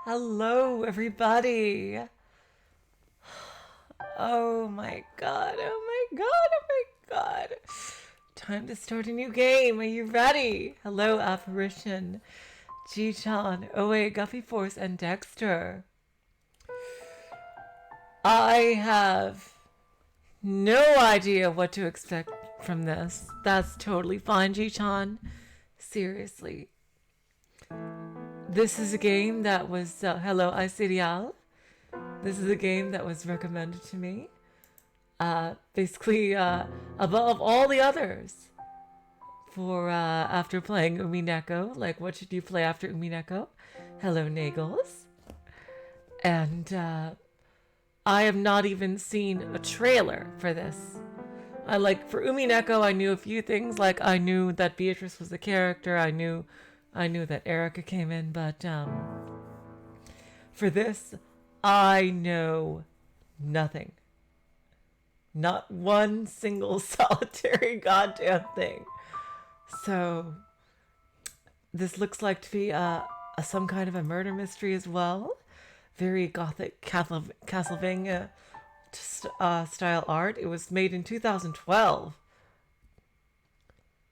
Hello, everybody. Oh my god, oh my god, oh my god. Time to start a new game. Are you ready? Hello, Apparition, G-Chan, OA, Guffy Force, and Dexter. I have no idea what to expect from this. That's totally fine, G-Chan. Seriously. This is a game that was, hello, Isidial. This is a game that was recommended to me. Basically, above all the others. For after playing Umineko. Like, what should you play after Umineko? Hello, Nagels. And I have not even seen a trailer for this. For Umineko, I knew a few things. Like, I knew that Beatrice was a character. I knew that Erica came in. But for this, I know nothing. Not one single solitary goddamn thing. So, this looks like to be some kind of a murder mystery as well. Very Gothic Castlevania style art. It was made in 2012.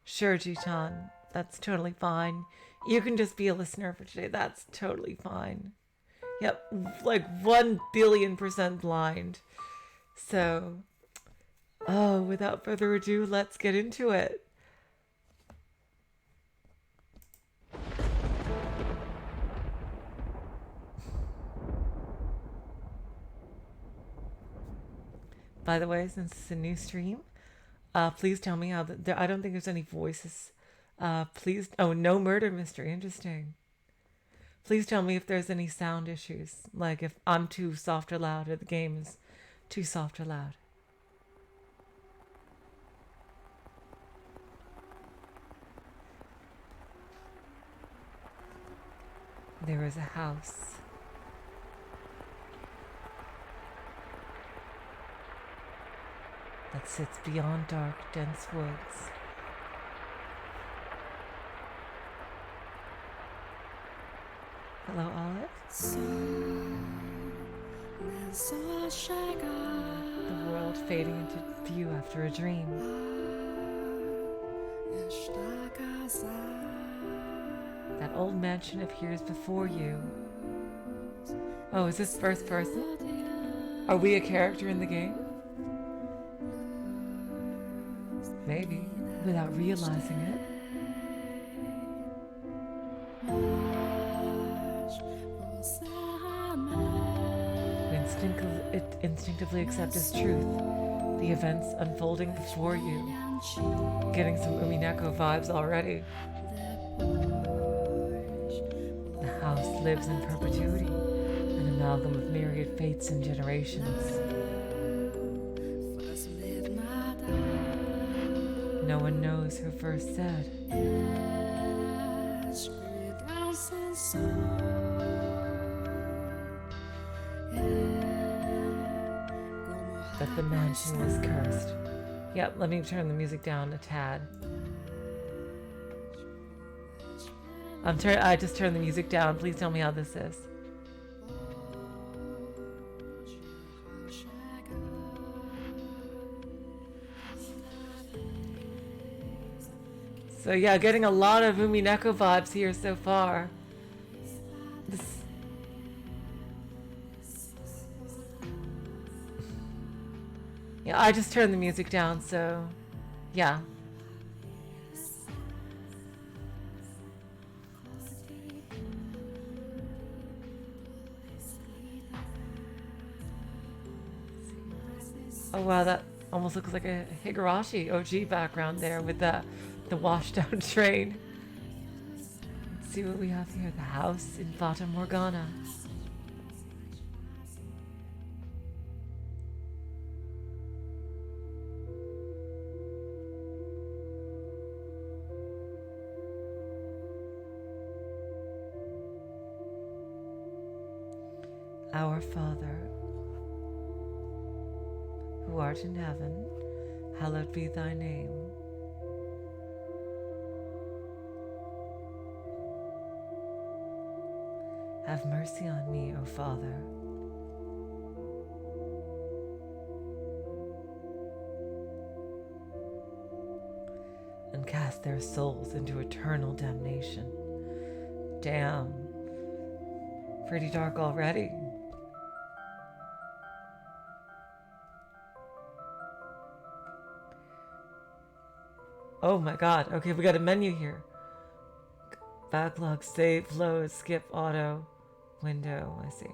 Sure, Jitan, that's totally fine. You can just be a listener for today. That's totally fine. Yep, like 1,000,000,000% blind. So, without further ado, let's get into it. By the way, since it's a new stream, please tell me how. I don't think there's any voices. Please. Oh, no murder mystery. Interesting. Please tell me if there's any sound issues. Like if I'm too soft or loud, or the game is too soft or loud. There is a house. That sits beyond dark, dense woods. Hello, Olive. The world fading into view after a dream. That old mansion appears before you. Oh, is this first person? Are we a character in the game? Maybe, without realizing it. It instinctively accepts as truth. The events unfolding before you. Getting some Umineko vibes already. The house lives in perpetuity, an amalgam of myriad fates and generations. No one knows who first said. That the mansion was cursed. Yep, let me turn the music down a tad. I just turned the music down. Please tell me how this is. So yeah, getting a lot of Umineko vibes here so far. Yeah, I just turned the music down, so yeah. Oh wow, that almost looks like a Higurashi OG background there with the washed out train. Let's see what we have here. The house in Fata Morgana. Our Father, who art in heaven, hallowed be thy name. Have mercy on me, O Father. And cast their souls into eternal damnation. Damn. Pretty dark already. Oh my god. Okay, we got a menu here. Backlog, save, load, skip, auto, window. I see.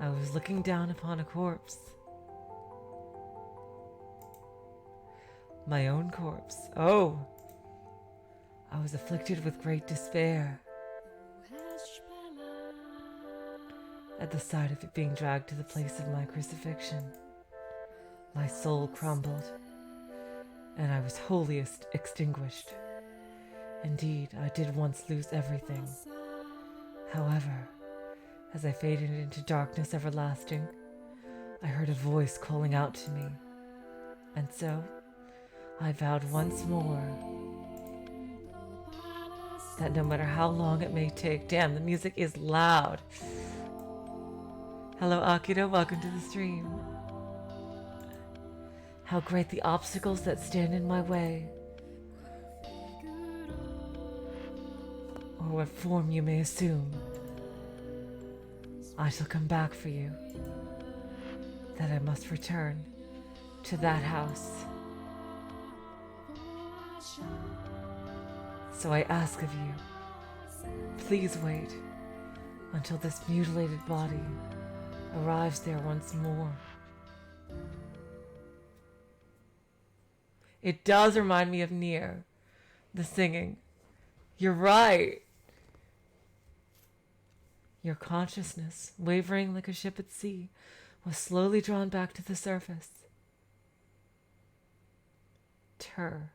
I was looking down upon a corpse. My own corpse. Oh. I was afflicted with great despair at the sight of it being dragged to the place of my crucifixion. My soul crumbled, and I was wholly extinguished. Indeed, I did once lose everything. However, as I faded into darkness everlasting, I heard a voice calling out to me, and so I vowed once more that no matter how long it may take. Damn, the music is loud. Hello, Akira, welcome to the stream. How great the obstacles that stand in my way, or what form you may assume, I shall come back for you, that I must return to that house. So I ask of you, please wait until this mutilated body arrives there once more. It does remind me of Nier, the singing. You're right. Your consciousness, wavering like a ship at sea, was slowly drawn back to the surface. Tur.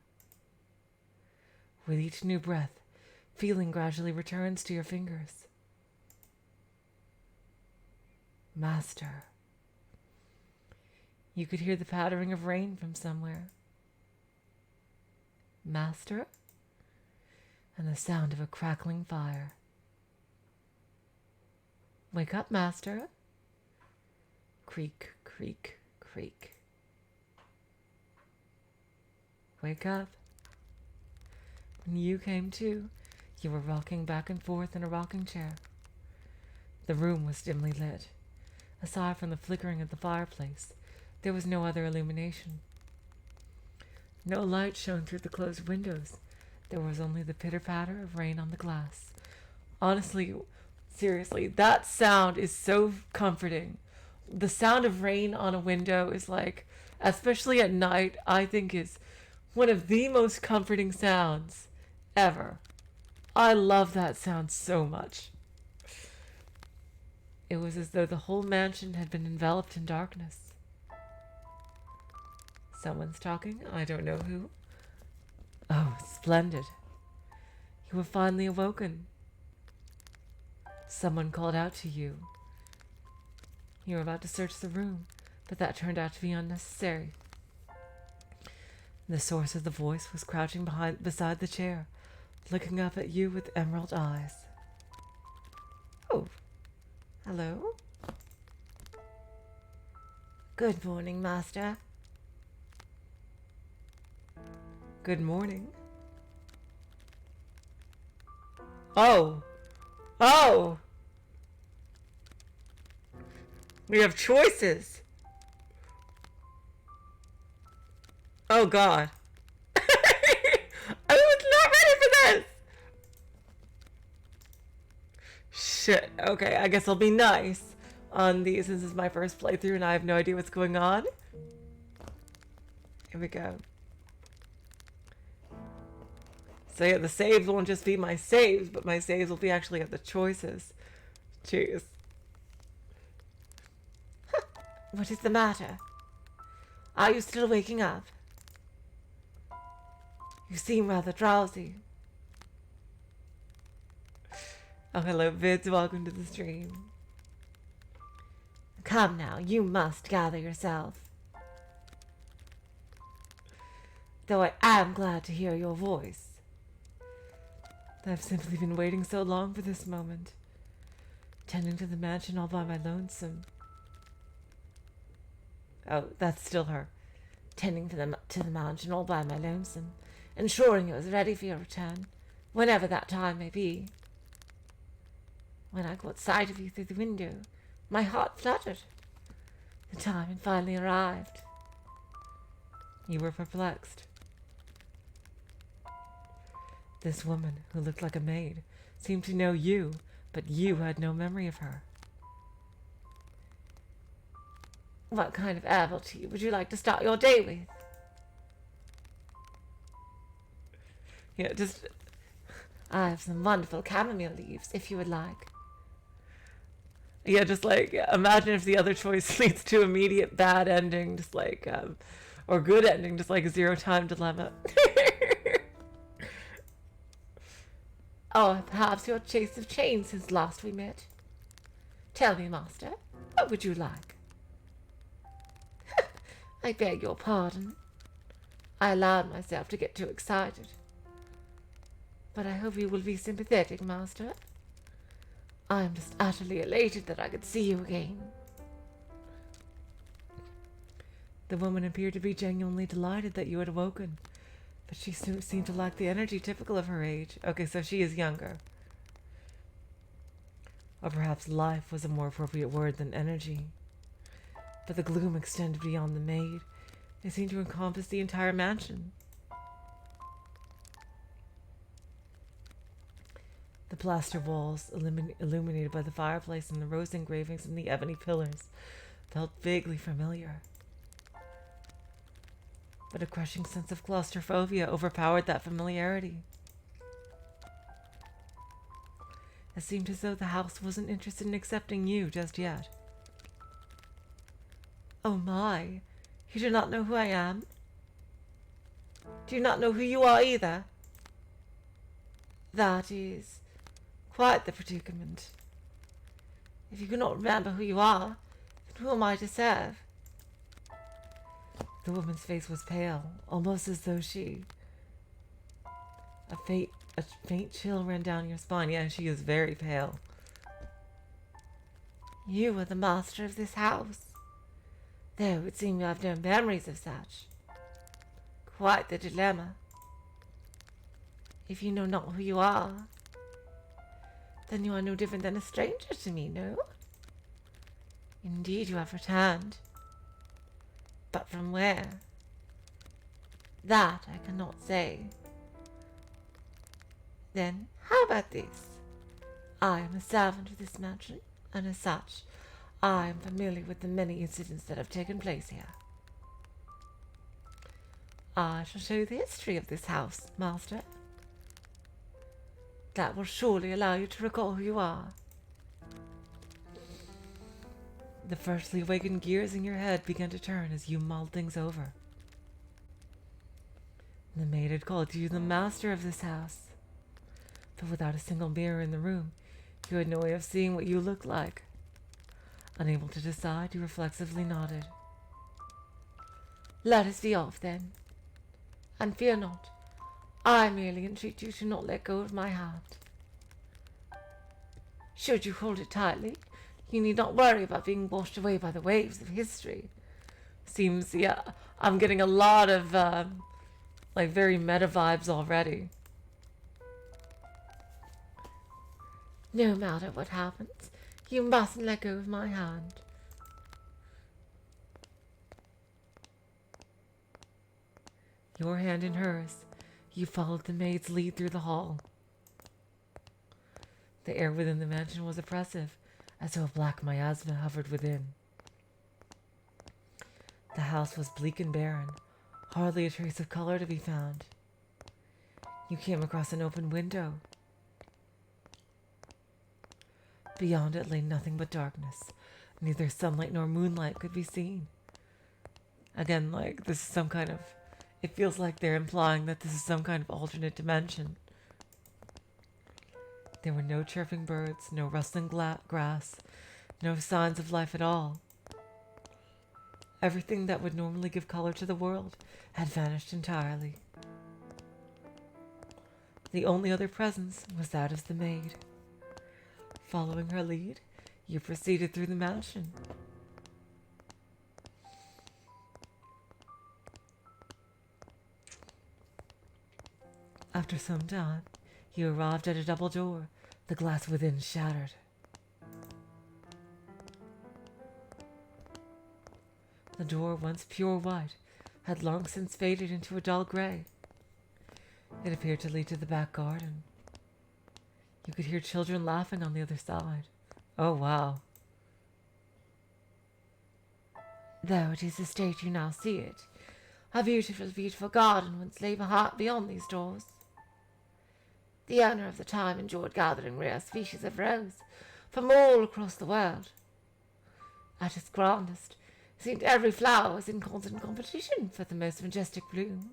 With each new breath, feeling gradually returns to your fingers. Master. You could hear the pattering of rain from somewhere. Master. And the sound of a crackling fire. Wake up, Master. Creak, creak, creak. Wake up. When you came to, you were rocking back and forth in a rocking chair. The room was dimly lit. Aside from the flickering of the fireplace, there was no other illumination. No light shone through the closed windows. There was only the pitter-patter of rain on the glass. Honestly, seriously, that sound is so comforting. The sound of rain on a window is like, especially at night, I think is one of the most comforting sounds ever. I love that sound so much. It was as though the whole mansion had been enveloped in darkness. Someone's talking. I don't know who. Oh, splendid. You were finally awoken. Someone called out to you. You were about to search the room, but that turned out to be unnecessary. The source of the voice was crouching beside the chair, looking up at you with emerald eyes. Oh, hello. Good morning, Master. Good morning. Oh. Oh! We have choices. Oh god. I was not ready for this! Shit. Okay, I guess I'll be nice on these. This is my first playthrough and I have no idea what's going on. Here we go. So yeah, the saves won't just be my saves, but my saves will be actually at the choices. Jeez. What is the matter? Are you still waking up? You seem rather drowsy. Oh, hello, Vids. Welcome to the stream. Come now, you must gather yourself. Though I am glad to hear your voice. I've simply been waiting so long for this moment. tending to the mansion all by my lonesome. Oh, that's still her. Tending to the mansion all by my lonesome, ensuring it was ready for your return, whenever that time may be. When I caught sight of you through the window, my heart fluttered. The time had finally arrived. You were perplexed. This woman, who looked like a maid, seemed to know you, but you had no memory of her. What kind of herbal tea would you like to start your day with? Yeah, I have some wonderful chamomile leaves, if you would like. Yeah, just like, imagine if the other choice leads to immediate bad ending, just like, or good ending, just like a zero-time dilemma. Oh, perhaps your tastes have changed since last we met. Tell me, master, what would you like? I beg your pardon. I allowed myself to get too excited. But I hope you will be sympathetic, master. I am just utterly elated that I could see you again. The woman appeared to be genuinely delighted that you had awoken, but she seemed to lack the energy typical of her age. Okay, so she is younger. Or perhaps life was a more appropriate word than energy. But the gloom extended beyond the maid. It seemed to encompass the entire mansion. The plaster walls, illuminated by the fireplace and the rose engravings and the ebony pillars, felt vaguely familiar. But a crushing sense of claustrophobia overpowered that familiarity. It seemed as though the house wasn't interested in accepting you just yet. Oh my, you do not know who I am? Do you not know who you are either? That is quite the predicament. If you cannot remember who you are, then who am I to serve? The woman's face was pale, almost as though a faint chill ran down your spine. Yeah, she is very pale. You are the master of this house, though it would seem you have no memories of such. Quite the dilemma. If you know not who you are, then you are no different than a stranger to me, no? Indeed, you have returned. But from where? That I cannot say. Then, how about this? I am a servant of this mansion, and as such, I am familiar with the many incidents that have taken place here. I shall show you the history of this house, master. That will surely allow you to recall who you are. The freshly awakened gears in your head began to turn as you mulled things over. The maid had called you the master of this house, but without a single mirror in the room, you had no way of seeing what you looked like. Unable to decide, you reflexively nodded. Let us be off, then. And fear not. I merely entreat you to not let go of my hand. Should you hold it tightly, you need not worry about being washed away by the waves of history. Seems, yeah, I'm getting a lot of, very meta vibes already. No matter what happens, you mustn't let go of my hand. Your hand in hers, you followed the maid's lead through the hall. The air within the mansion was oppressive, as though a black miasma hovered within. The house was bleak and barren, hardly a trace of color to be found. You came across an open window. Beyond it lay nothing but darkness. Neither sunlight nor moonlight could be seen. Again, this is some kind of... It feels like they're implying that this is some kind of alternate dimension. There were no chirping birds, no rustling grass, no signs of life at all. Everything that would normally give color to the world had vanished entirely. The only other presence was that of the maid. Following her lead, You proceeded through the mansion. After some time, you arrived at a double door, the glass within shattered. The door, once pure white, had long since faded into a dull gray. It appeared to lead to the back garden. You could hear children laughing on the other side. Oh, wow. Though it is the state you now see it, a beautiful, beautiful garden once lay beyond these doors. The owner of the time enjoyed gathering rare species of rose from all across the world. At its grandest, it seemed every flower was in constant competition for the most majestic bloom.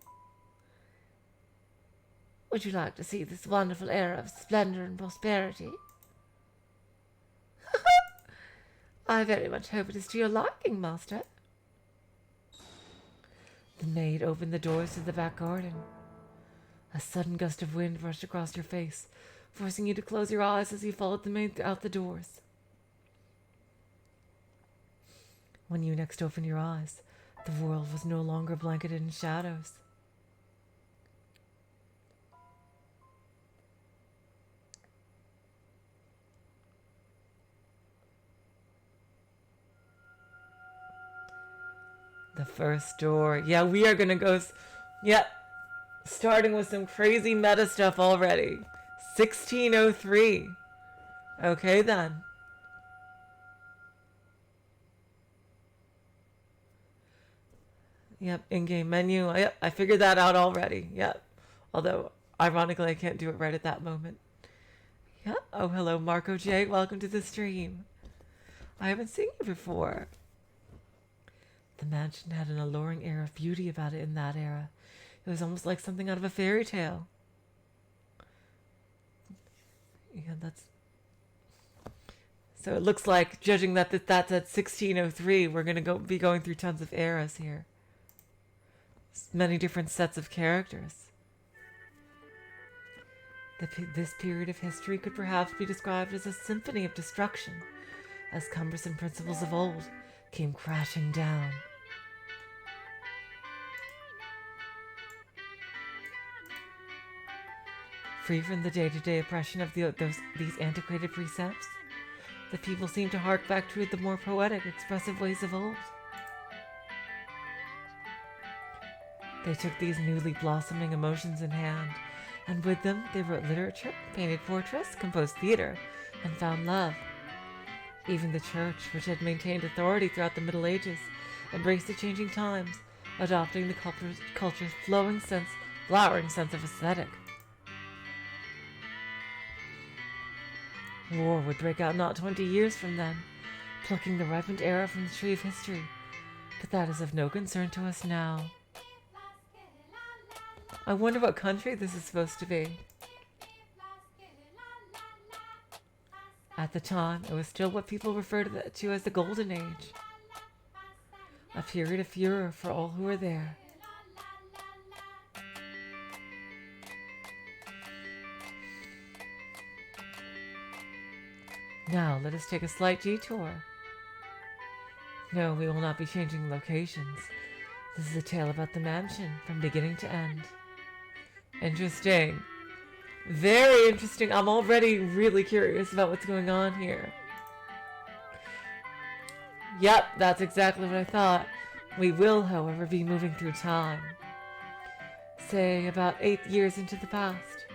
Would you like to see this wonderful era of splendor and prosperity? I very much hope it is to your liking, master. The maid opened the doors to the back garden. A sudden gust of wind rushed across your face, forcing you to close your eyes as you followed the maid out the doors. When you next opened your eyes, the world was no longer blanketed in shadows. The first door. Yeah, we are going to go... Yep. Starting with some crazy meta stuff already. 1603. Okay, then. Yep, in-game menu. Yep, I figured that out already. Yep. Although, ironically, I can't do it right at that moment. Yep. Oh, hello, Marco J. Welcome to the stream. I haven't seen you before. The mansion had an alluring air of beauty about it in that era. It was almost like something out of a fairy tale. Yeah, that's... So it looks like, judging that that's at 1603, we're going to be going through tons of eras here. Many different sets of characters. This period of history could perhaps be described as a symphony of destruction, as cumbersome principles of old came crashing down. Free from the day-to-day oppression of these antiquated precepts, the people seem to hark back to the more poetic, expressive ways of old. They took these newly blossoming emotions in hand, and with them they wrote literature, painted portraits, composed theater, and found love. Even the church, which had maintained authority throughout the Middle Ages, embraced the changing times, adopting the culture's flowering sense of aesthetic. War would break out not 20 years from then, plucking the ripened era from the tree of history. But that is of no concern to us now. I wonder what country this is supposed to be. At the time, it was still what people referred to as the Golden Age. A period of furor for all who were there. Now, let us take a slight detour. No, we will not be changing locations. This is a tale about the mansion, from beginning to end. Interesting. Very interesting. I'm already really curious about what's going on here. Yep, that's exactly what I thought. We will, however, be moving through time. Say, about 8 years into the past.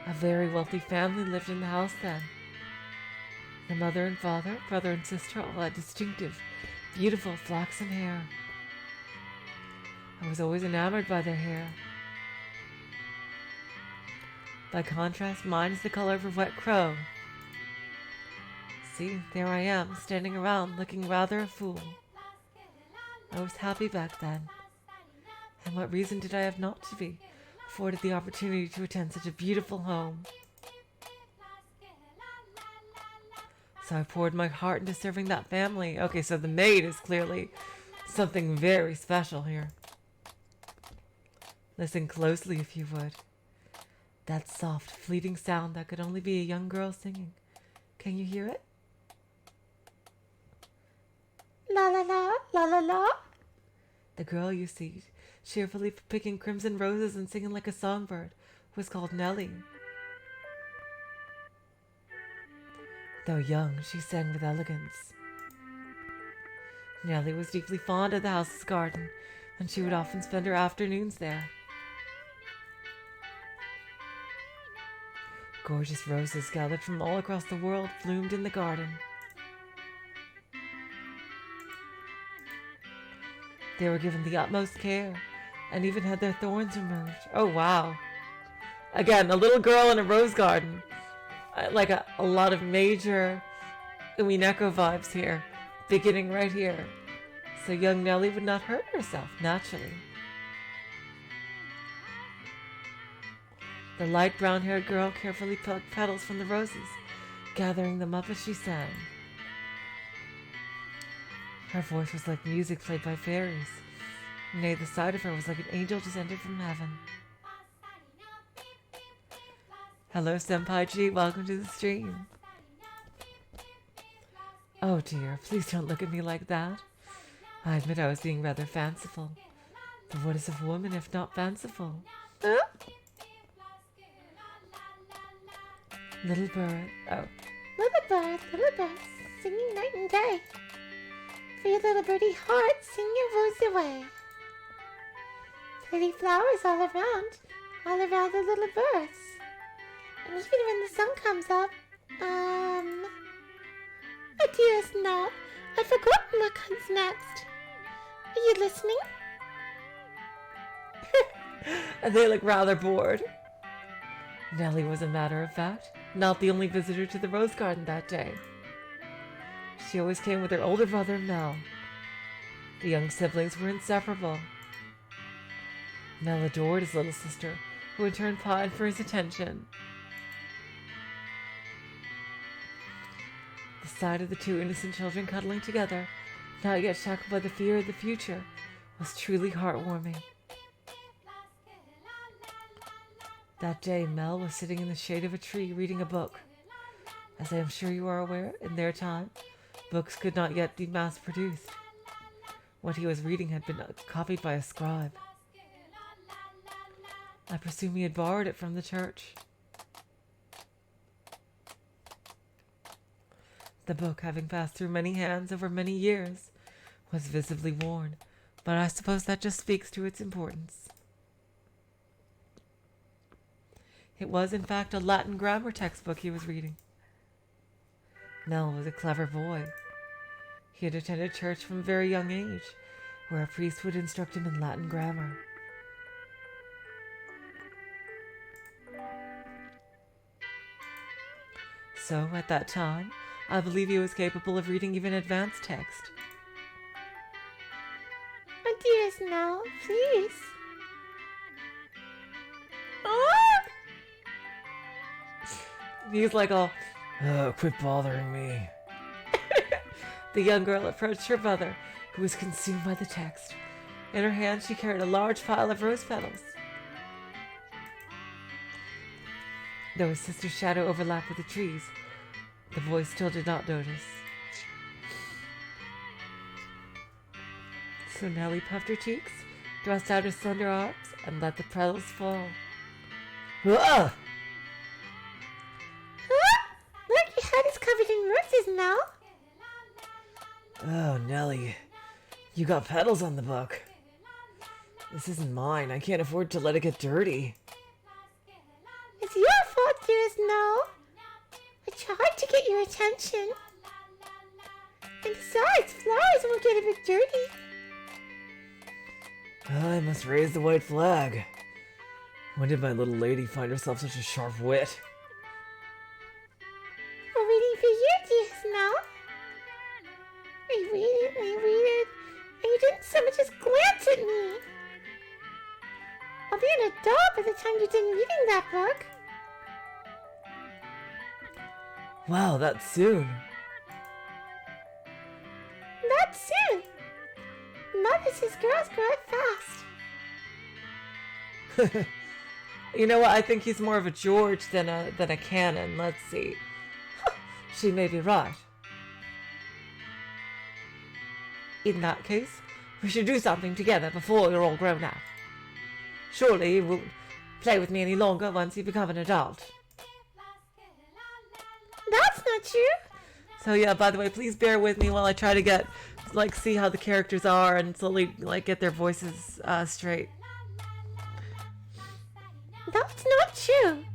A very wealthy family lived in the house then. The mother and father, brother and sister, all had distinctive, beautiful flaxen hair. I was always enamored by their hair. By contrast, mine is the color of a wet crow. See, there I am, standing around, looking rather a fool. I was happy back then. And what reason did I have not to be, afforded the opportunity to attend such a beautiful home? So I poured my heart into serving that family. Okay, so the maid is clearly something very special here. Listen closely if you would. That soft, fleeting sound that could only be a young girl singing. Can you hear it? La la la, la la la. The girl you see, cheerfully picking crimson roses and singing like a songbird, was called Nellie. Though young, she sang with elegance. Nellie was deeply fond of the house's garden, and she would often spend her afternoons there. Gorgeous roses gathered from all across the world bloomed in the garden. They were given the utmost care, and even had their thorns removed. Oh, wow. Again, a little girl in a rose garden. Like a lot of major Umineko vibes here, beginning right here. So young Nellie would not hurt herself, naturally. The light brown-haired girl carefully plucked petals from the roses, gathering them up as she sang. Her voice was like music played by fairies. Nay, the sight of her was like an angel descended from heaven. Hello, Senpai G. Welcome to the stream. Oh dear, please don't look at me like that. I admit I was being rather fanciful. But what is a woman if not fanciful? Huh? Little bird. Oh. Little bird, singing night and day. For your little birdie heart, sing your woes away. Pretty flowers all around the little birds. And even when the sun comes up, oh dearest, no, I've forgotten what comes next. Are you listening? They look rather bored. Nellie was, a matter of fact, not the only visitor to the rose garden that day. She always came with her older brother, Mel. The young siblings were inseparable. Mel adored his little sister, who in turn pined for his attention. The sight of the two innocent children cuddling together, not yet shackled by the fear of the future, was truly heartwarming. That day, Mel was sitting in the shade of a tree reading a book. As I am sure you are aware, in their time, books could not yet be mass-produced. What he was reading had been copied by a scribe. I presume he had borrowed it from the church. The book, having passed through many hands over many years, was visibly worn, but I suppose that just speaks to its importance. It was, in fact, a Latin grammar textbook he was reading. Mel was a clever boy. He had attended church from a very young age, where a priest would instruct him in Latin grammar. So, at that time, I believe he was capable of reading even advanced text. Oh, dearest Mel, please. He's like, oh, quit bothering me. The young girl approached her brother, who was consumed by the text. In her hand, she carried a large pile of rose petals. Though his sister's shadow overlapped with the trees, the boy still did not notice. So Nellie puffed her cheeks, thrust out her slender arms, and let the petals fall. Ugh! Look, your head is covered in roses, Mel. Oh, Nellie, you got petals on the book. This isn't mine. I can't afford to let it get dirty. It's your fault, dearest Mel. I tried to get your attention. And besides, flowers won't get a bit dirty. I must raise the white flag. When did my little lady find herself such a sharp wit? We're waiting for you, dearest Mel. I waited, and you didn't so much as glance at me. I'll be an adult by the time you're done reading that book. Wow, that's soon. Not soon. Mothers his girls grow up fast. You know what? I think he's more of a George than a Canon. Let's see. She may be right. In that case, we should do something together before you're all grown up. Surely you won't play with me any longer once you become an adult. That's not true. So yeah, by the way, please bear with me while I try to see how the characters are and slowly, get their voices straight. That's not true.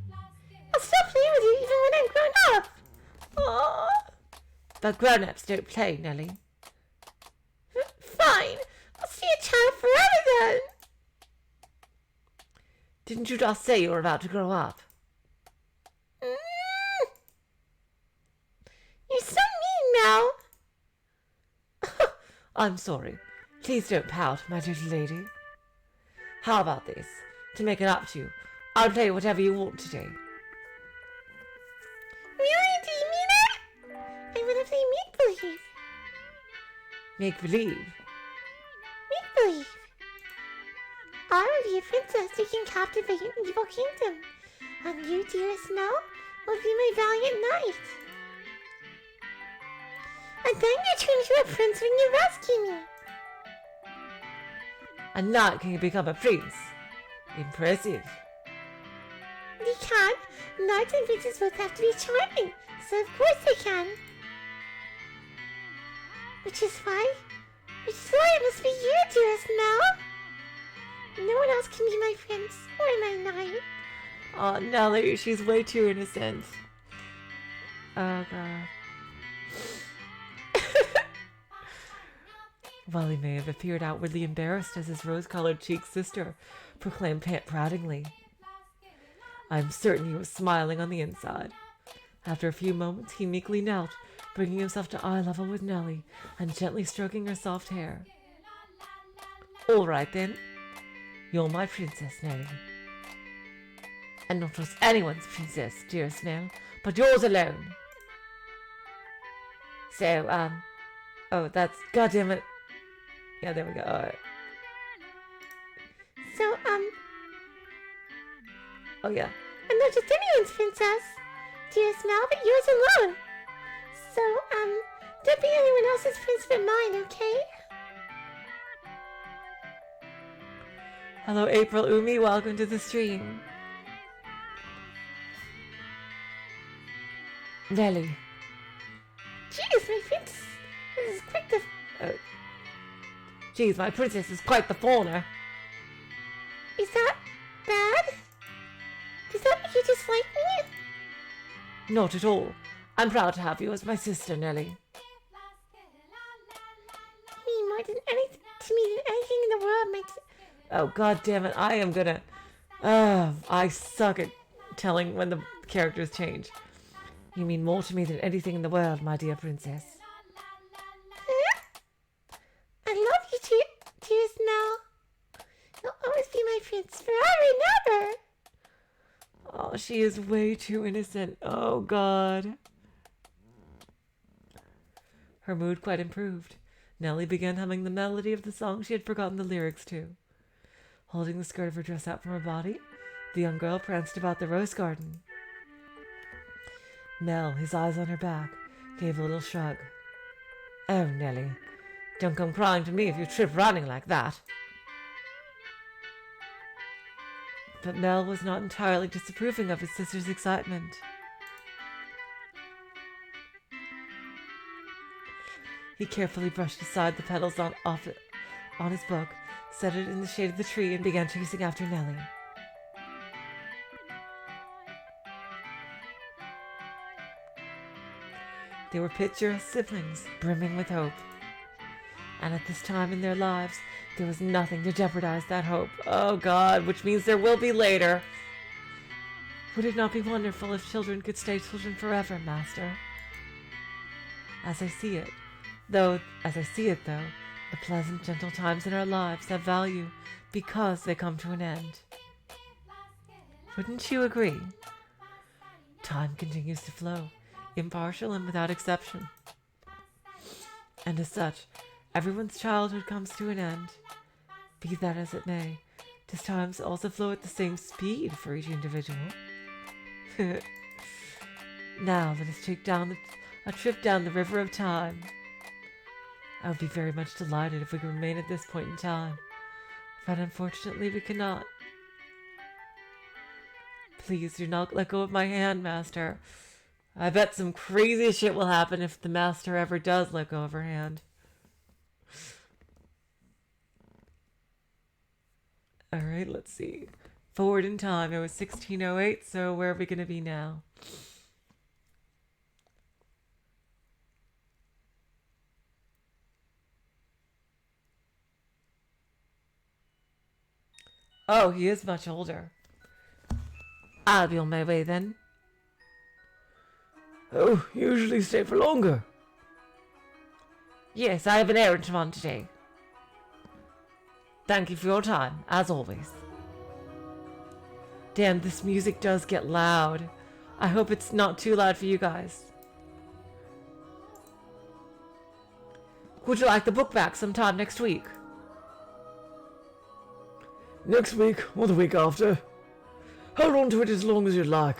I'll still play with you even when I'm grown up. Aww. But grown-ups don't play, Nelly. Fine. I'll stay a child forever then. Didn't you just say you were about to grow up? You're so mean now. I'm sorry. Please don't pout, my little lady. How about this? To make it up to you, I'll play whatever you want today. Really? Do you mean it? I want to play make-believe. Make-believe? Make-believe. I will be a princess who can captivate an evil kingdom. And you, dearest Mel, will be my valiant knight. And then you turn into a prince when you rescue me. A knight can become a prince. Impressive. They can. Knights and princes both have to be charming, so of course they can. Which is why it must be you, dearest Mel. No one else can be my prince or my knight. Oh, Nelly, she's way too innocent. Oh, God. While he may have appeared outwardly embarrassed as his rose-colored cheeked sister proclaimed proudly, I'm certain he was smiling on the inside. After a few moments, he meekly knelt, bringing himself to eye level with Nelly and gently stroking her soft hair. All right, then. You're my princess, Nelly. And not just anyone's princess, dearest Nell, but yours alone. So, oh, that's, goddammit. Yeah, there we go. All right. So, oh yeah. I'm not just anyone's princess, dearest Mel, but yours alone. So, don't be anyone else's prince but mine, okay? Hello, April Umi. Welcome to the stream. Nelly. Jeez, my princess is quite the... Jeez, my princess is quite the fawner. Is that bad? Does that make you dislike me? Not at all. I'm proud to have you as my sister, Nelly. You mean more than anything to me than anything in the world, Oh, God damn it. I am gonna... I suck at telling when the characters change. You mean more to me than anything in the world, my dear princess. I love you, dearest Mel. You'll always be my prince forever and ever. Oh, she is way too innocent. Oh, God. Her mood quite improved. Nelly began humming the melody of the song she had forgotten the lyrics to. Holding the skirt of her dress out from her body, the young girl pranced about the rose garden. Mel, his eyes on her back, gave a little shrug. Oh, Nelly, don't come crying to me if you trip running like that. But Mel was not entirely disapproving of his sister's excitement. He carefully brushed aside the petals on his book, set it in the shade of the tree, and began chasing after Nelly. They were picturesque siblings, brimming with hope. And at this time in their lives, there was nothing to jeopardize that hope. Oh, God, which means there will be later. Would it not be wonderful if children could stay children forever, Master? As I see it, though, the pleasant, gentle times in our lives have value because they come to an end. Wouldn't you agree? Time continues to flow, impartial and without exception. And as such, everyone's childhood comes to an end. Be that as it may, does time also flow at the same speed for each individual? Now let us take a trip down the river of time. I would be very much delighted if we could remain at this point in time, but unfortunately we cannot. Please do not let go of my hand, Master. I bet some crazy shit will happen if the Master ever does let go of her hand. Alright, let's see. Forward in time, it was 1608, so where are we going to be now? Oh, he is much older. I'll be on my way then. Oh, you usually stay for longer. Yes, I have an errand to run today. Thank you for your time, as always. Damn, this music does get loud. I hope it's not too loud for you guys. Would you like the book back sometime next week? Next week or the week after. Hold on to it as long as you'd like.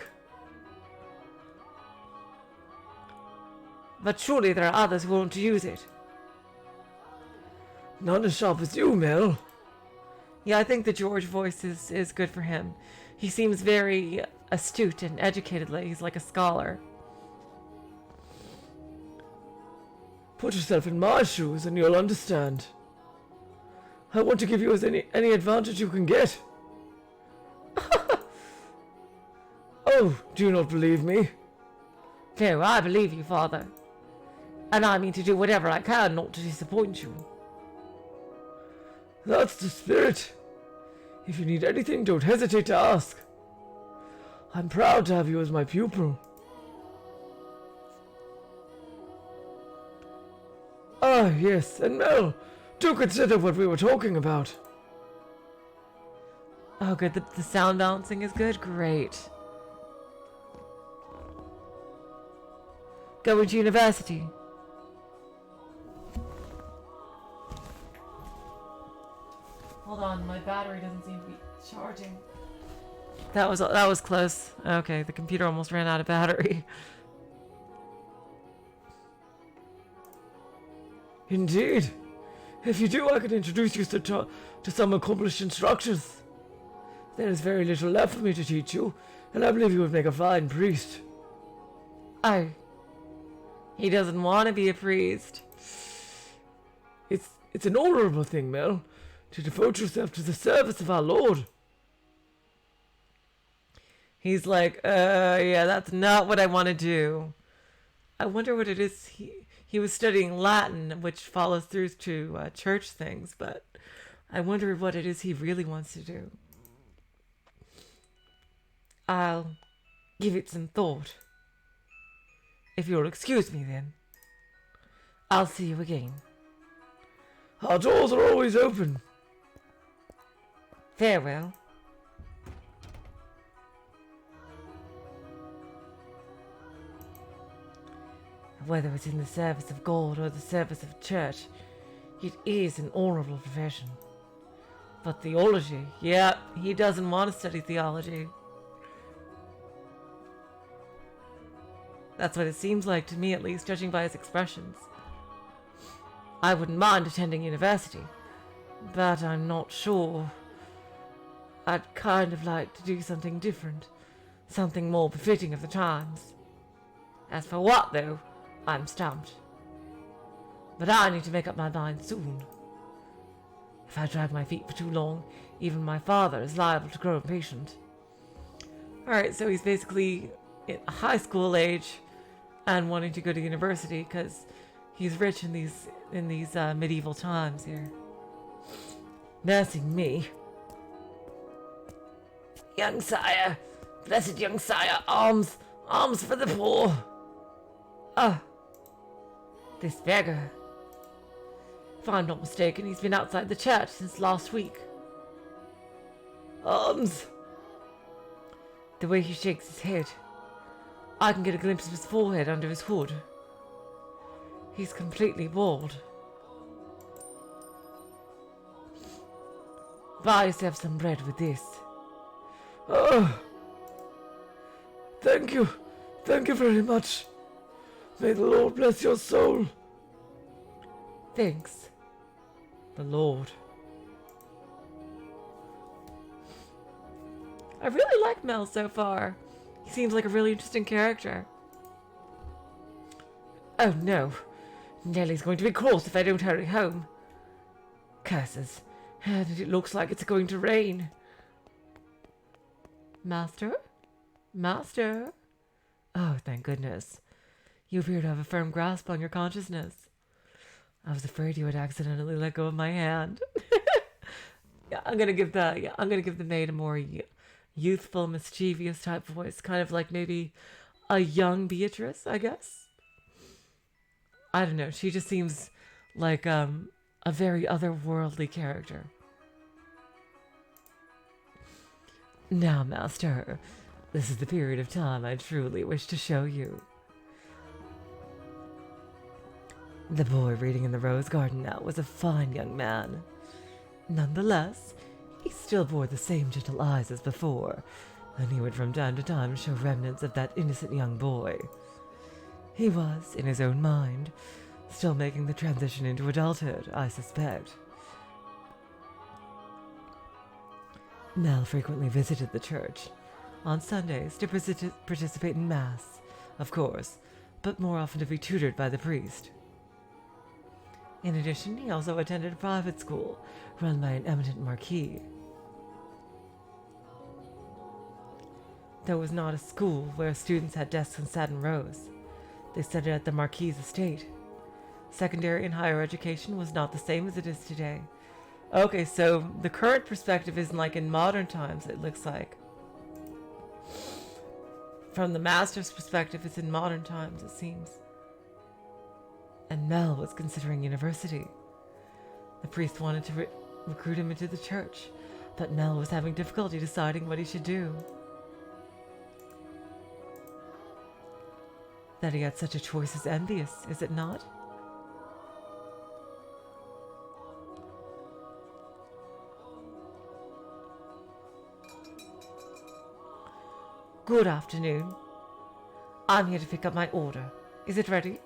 But surely there are others who want to use it. Not as sharp as you, Mel. Yeah, I think the George voice is good for him. He seems very astute and educated. He's like a scholar. Put yourself in my shoes and you'll understand. I want to give you any advantage you can get. Oh, do you not believe me? No, I believe you, Father. And I mean to do whatever I can not to disappoint you. That's the spirit. If you need anything, don't hesitate to ask. I'm proud to have you as my pupil. Ah, yes, and Mel, do consider what we were talking about. Oh, good. The sound balancing is good. Great. Going to university. Hold on, my battery doesn't seem to be charging. That was close. Okay, the computer almost ran out of battery. Indeed. If you do, I can introduce you to some accomplished instructors. There is very little left for me to teach you, and I believe you would make a fine priest. Oh. He doesn't want to be a priest. It's an honorable thing, Mel, to devote yourself to the service of our Lord. He's like, yeah, that's not what I want to do. I wonder what it is. He was studying Latin, which follows through to church things, but I wonder what it is he really wants to do. I'll give it some thought. If you'll excuse me, then. I'll see you again. Our doors are always open. Farewell. Whether it's in the service of God or the service of church, it is an honorable profession. But theology, yeah, he doesn't want to study theology. That's what it seems like to me, at least, judging by his expressions. I wouldn't mind attending university, but I'm not sure. I'd kind of like to do something different, something more befitting of the times. As for what, though, I'm stumped. But I need to make up my mind soon. If I drag my feet for too long, even my father is liable to grow impatient. Alright, so he's basically at high school age and wanting to go to university because he's rich in these medieval times here. Nursing me. Young sire, blessed young sire, arms for the poor. Ah, this beggar. If I'm not mistaken, he's been outside the church since last week. Arms. The way he shakes his head, I can get a glimpse of his forehead under his hood. He's completely bald. Buy yourself some bread with this. Oh, thank you very much. May the Lord bless your soul. Thanks. The Lord. I really like Mel so far. He seems like a really interesting character. Oh no. Nellie's going to be cross if I don't hurry home. Curses. And it looks like it's going to rain. Master? Master? Oh, thank goodness. You appear to have a firm grasp on your consciousness. I was afraid you would accidentally let go of my hand. Yeah, I'm gonna give the maid a more youthful, mischievous type voice, kind of like maybe a young Beatrice, I guess. I don't know. She just seems like a very otherworldly character. Now, Master, this is the period of time I truly wish to show you. The boy reading in the rose garden now was a fine young man. Nonetheless, he still bore the same gentle eyes as before, and he would from time to time show remnants of that innocent young boy. He was, in his own mind, still making the transition into adulthood, I suspect. Mel frequently visited the church, on Sundays to participate in Mass, of course, but more often to be tutored by the priest. In addition, he also attended a private school run by an eminent marquis. There was not a school where students had desks and sat in rows. They studied at the marquis's estate. Secondary and higher education was not the same as it is today. Okay, so the current perspective isn't like in modern times, it looks like. From the master's perspective, it's in modern times, it seems. And Mel was considering university. The priest wanted to recruit him into the church, but Mel was having difficulty deciding what he should do. That he had such a choice is envious, is it not? Good afternoon. I'm here to pick up my order. Is it ready?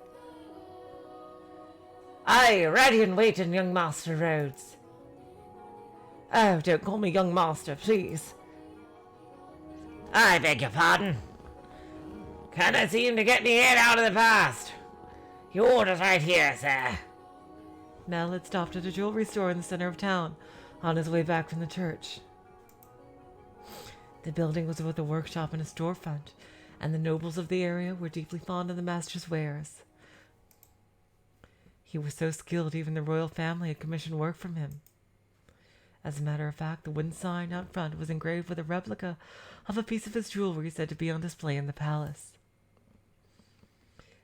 Aye, ready and waiting, young Master Rhodes. Oh, don't call me young master, please. I beg your pardon. Cannot seem to get me head out of the past. Your order's right here, sir. Mel had stopped at a jewelry store in the center of town on his way back from the church. The building was both a workshop and a storefront, and the nobles of the area were deeply fond of the master's wares. He was so skilled even the royal family had commissioned work from him. As a matter of fact, the wooden sign out front was engraved with a replica of a piece of his jewelry said to be on display in the palace.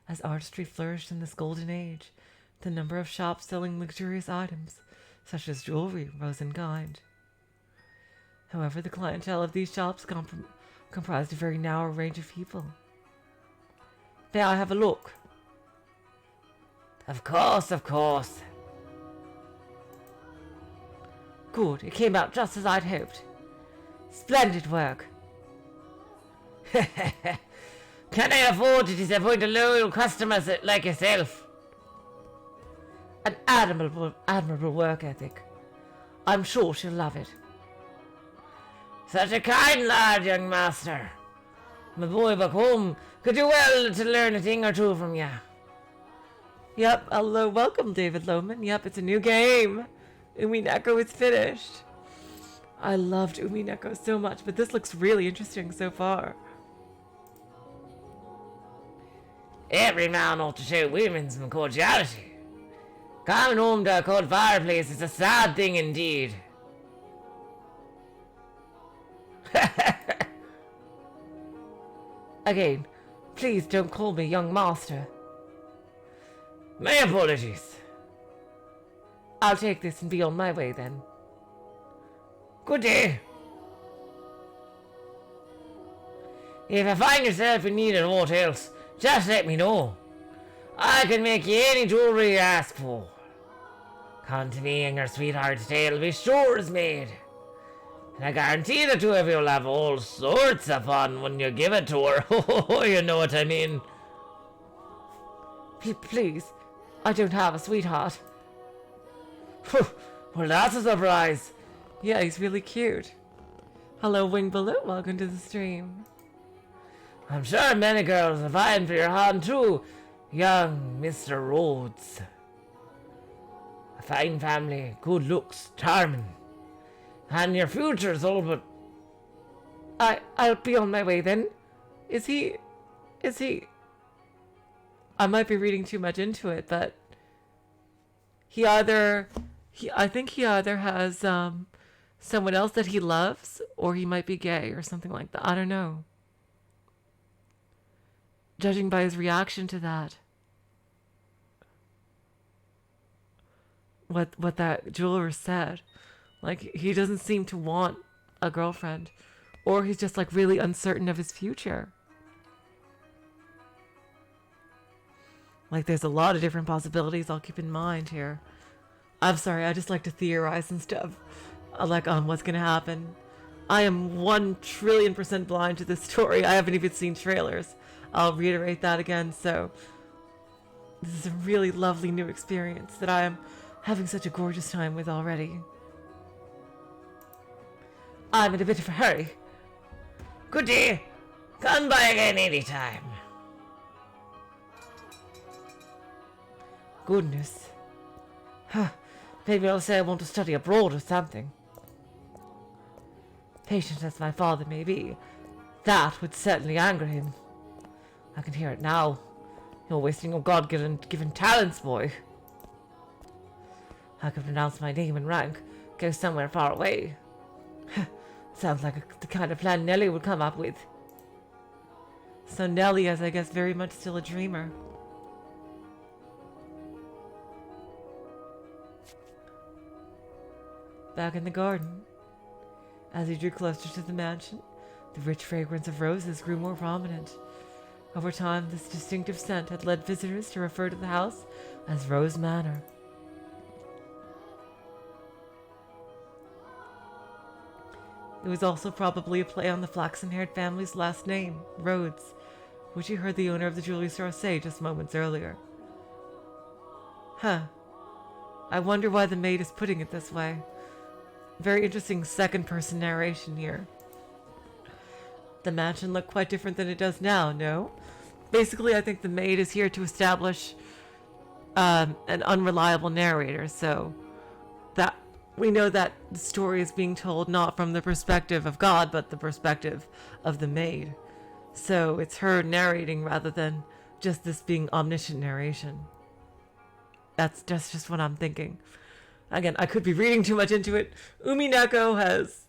As artistry flourished in this golden age, the number of shops selling luxurious items, such as jewelry, rose in kind. However, the clientele of these shops comprised a very narrow range of people. May I have a look? Of course, of course. Good, it came out just as I'd hoped. Splendid work. Can I afford to disappoint a loyal customer like yourself? An admirable work ethic. I'm sure she'll love it. Such a kind lad, young master. My boy back home could do well to learn a thing or two from you. Yep, hello, welcome, David Lohman. Yep, it's a new game. Umineko is finished. I loved Umineko so much, but this looks really interesting so far. Every man ought to show women some cordiality. Coming home to a cold fireplace is a sad thing indeed. Again, please don't call me young master. My apologies. I'll take this and be on my way then. Good day. If you find yourself in need of aught else, just let me know. I can make you any jewelry you ask for. Come to me and your sweetheart's tale will be sure as made. And I guarantee the two of you will have all sorts of fun when you give it to her. Oh, you know what I mean. Please, I don't have a sweetheart. Well, that's a surprise. Yeah, he's really cute. Hello, Wing Balloon. Welcome to the stream. I'm sure many girls are vying for your hand too, young Mr. Rhodes. A fine family, good looks, charming. And your future's all but... I'll be on my way then. Is he... I might be reading too much into it, but... I think he either has, someone else that he loves, or he might be gay or something like that. I don't know. Judging by his reaction to that. What that jeweler said. Like, he doesn't seem to want a girlfriend. Or he's just, like, really uncertain of his future. Like, there's a lot of different possibilities I'll keep in mind here. I'm sorry, I just like to theorize and stuff. Like, on what's gonna happen. I am 1,000,000,000,000% blind to this story. I haven't even seen trailers. I'll reiterate that again, so... This is a really lovely new experience that I am having such a gorgeous time with already. I'm in a bit of a hurry. Good day. Come by again anytime. Goodness. Huh. Maybe I'll say I want to study abroad or something. Patient as my father may be, that would certainly anger him. I can hear it now. You're wasting your God-given talents, boy. I could pronounce my name and rank, go somewhere far away. Sounds like the kind of plan Nellie would come up with. So Nellie is, I guess, very much still a dreamer. Back in the garden, as he drew closer to the mansion, the rich fragrance of roses grew more prominent. Over time, this distinctive scent had led visitors to refer to the house as Rose Manor. It was also probably a play on the flaxen-haired family's last name, Rhodes, which you heard the owner of the jewelry store say just moments earlier. Huh. I wonder why the maid is putting it this way. Very interesting second-person narration here. The mansion looked quite different than it does now, no? Basically, I think the maid is here to establish an unreliable narrator, so that we know that the story is being told not from the perspective of God, but the perspective of the maid. So it's her narrating rather than just this being omniscient narration. That's just what I'm thinking. Again, I could be reading too much into it. Umineko has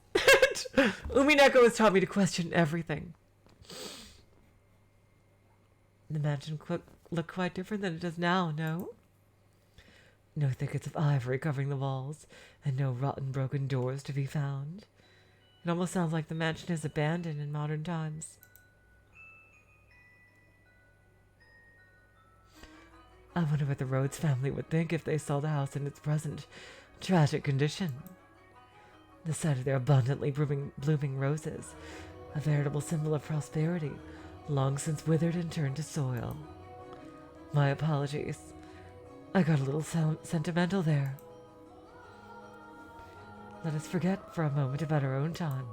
taught me to question everything. The mansion looked quite different than it does now, no? No thickets of ivory covering the walls, and no rotten broken doors to be found. It almost sounds like the mansion is abandoned in modern times. I wonder what the Rhodes family would think if they saw the house in its present tragic condition. The sight of their abundantly blooming roses, a veritable symbol of prosperity, long since withered and turned to soil. My apologies. I got a little sentimental there. Let us forget for a moment about our own time.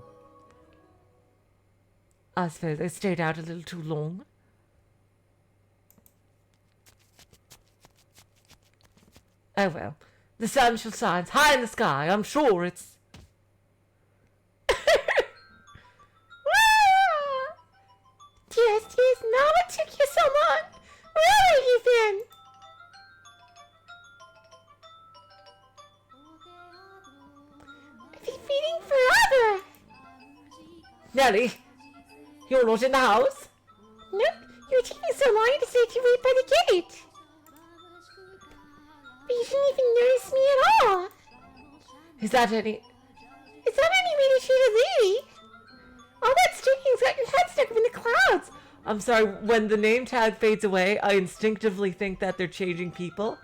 I suppose I stayed out a little too long. Oh well, the sun shall shine high in the sky. I'm sure it's... Dearest, now what took you so long? Where have you been? I've been waiting forever. Nellie, you're not in the house? Nope, you were taking so long I decided to wait by the gate. But you didn't even notice me at all. Is that any way to treat a lady? All that sticking got your head stuck up in the clouds. I'm sorry, when the name tag fades away, I instinctively think that they're changing people.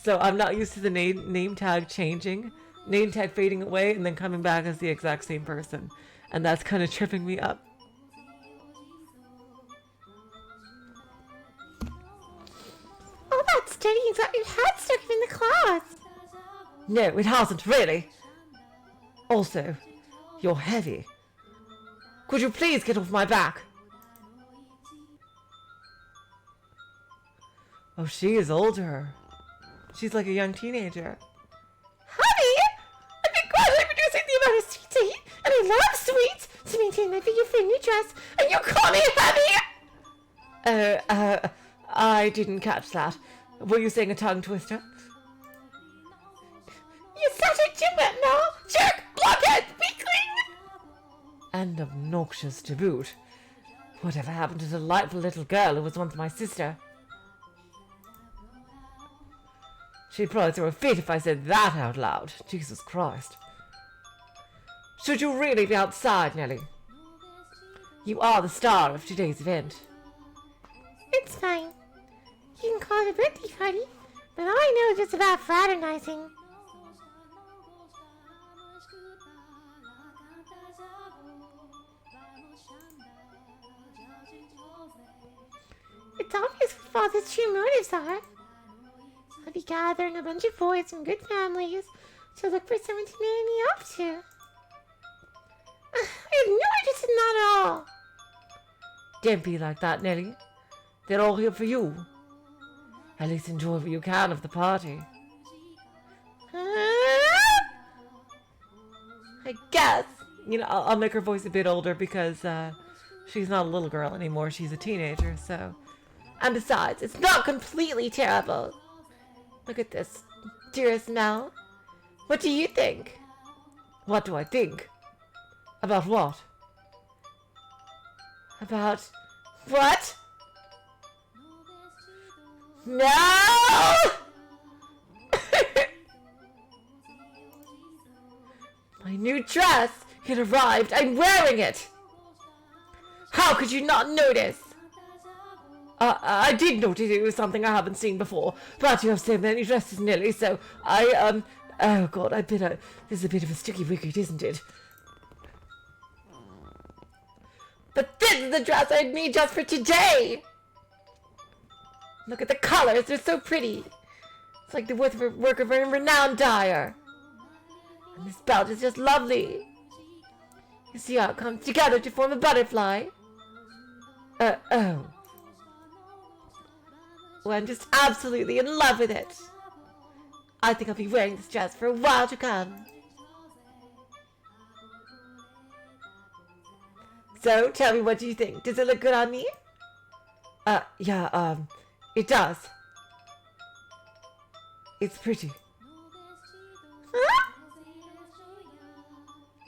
So I'm not used to the name tag changing. Name tag fading away and then coming back as the exact same person. And that's kind of tripping me up. All that studying got your head stuck up in the clouds. No, it hasn't, really. Also, you're heavy. Could you please get off my back? Oh, she is older. She's like a young teenager. Honey, I've been gradually reducing the amount of sweets I eat, and I love sweets to maintain my figure for a new dress, and you call me heavy? I didn't catch that. Were you saying a tongue twister? You're such a gimlet now! Jerk! Blockhead! Weakling! And obnoxious to boot. Whatever happened to the delightful little girl who was once my sister? She'd probably throw a fit if I said that out loud. Jesus Christ. Should you really be outside, Nellie? You are the star of today's event. It's fine. You can call it a birthday party, but I know just about fraternizing. It's obvious what Father's true motives are. I'll be gathering a bunch of boys from good families to look for someone to marry me off to. I have no interest in that at all. Don't be like that, Nellie. They're all here for you. At least enjoy what you can of the party. I guess. You know, I'll make her voice a bit older because she's not a little girl anymore. She's a teenager, so. And besides, it's not completely terrible. Look at this, dearest Mel. What do you think? What do I think? About what? About what? No! My new dress! It arrived! I'm wearing it! How could you not notice? I did notice it was something I haven't seen before, but you have so many dresses, Nelly, so oh god, this is a bit of a sticky wicket, isn't it? But this is the dress I need just for today! Look at the colors, they're so pretty. It's like the work of a renowned dyer. And this belt is just lovely. You see how it comes together to form a butterfly? Oh. Well, I'm just absolutely in love with it. I think I'll be wearing this dress for a while to come. So, tell me, what do you think? Does it look good on me? Yeah, it does. It's pretty. Huh?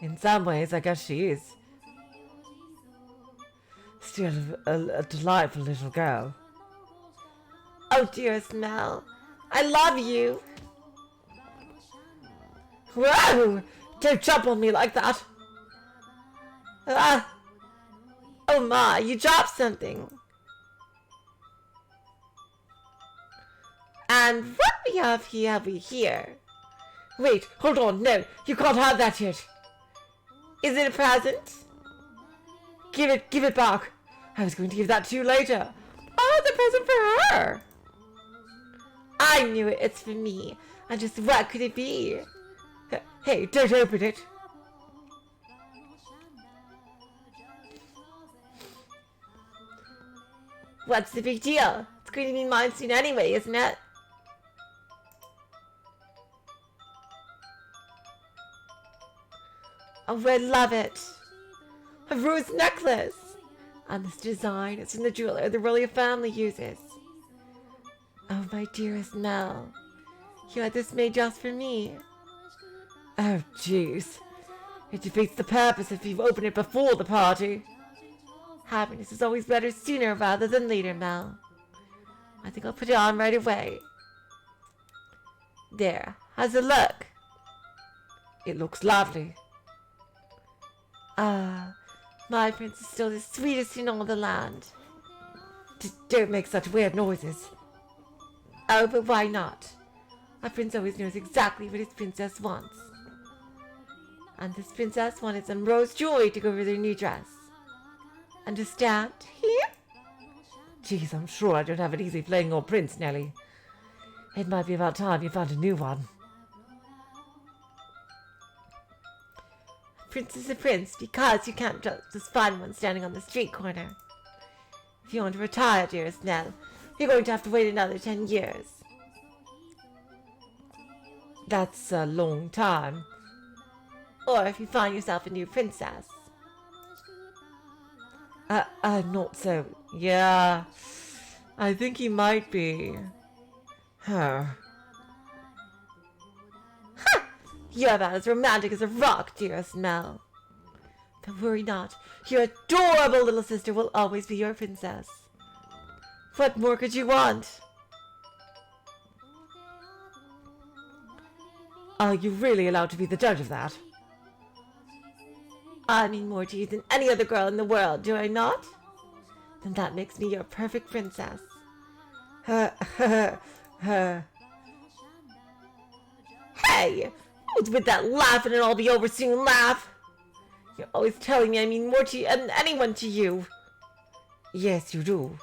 In some ways, I guess she is. Still a delightful little girl. Oh, dearest Mel, I love you. Whoa! Don't jump on me like that. Oh my, you dropped something. And what we have here? Wait, hold on, no, you can't have that yet. Is it a present? Give it back. I was going to give that to you later. Oh, it's a present for her. I knew it, it's for me. And just what could it be? Hey, don't open it. What's the big deal? It's going to be mine soon anyway, isn't it? Oh, I love it. A rose necklace. And this design, it's from the jeweler the royal family uses. Oh, my dearest Mel. You had this made just for me. Oh, jeez. It defeats the purpose if you open it before the party. Happiness is always better sooner rather than later, Mel. I think I'll put it on right away. There. How's it look? It looks lovely. Ah, my prince is still the sweetest in all the land. Don't make such weird noises. Oh, but why not? A prince always knows exactly what his princess wants. And this princess wanted some rose jewelry to go with her new dress. Understand? Here? Jeez, I'm sure I don't have it easy playing your prince, Nellie. It might be about time you found a new one. Prince is a prince because you can't just find one standing on the street corner. If you want to retire, dearest Nell, you're going to have to wait another 10 years. That's a long time. Or if you find yourself a new princess. I'm not so... Yeah, I think he might be. Her. You're about as romantic as a rock, dearest Mel. But worry not. Your adorable little sister will always be your princess. What more could you want? Are you really allowed to be the judge of that? I mean more to you than any other girl in the world, do I not? Then that makes me your perfect princess. Hey! What's with that laugh and it'll all be over soon laugh? You're always telling me I mean more to you than anyone to you. Yes, you do.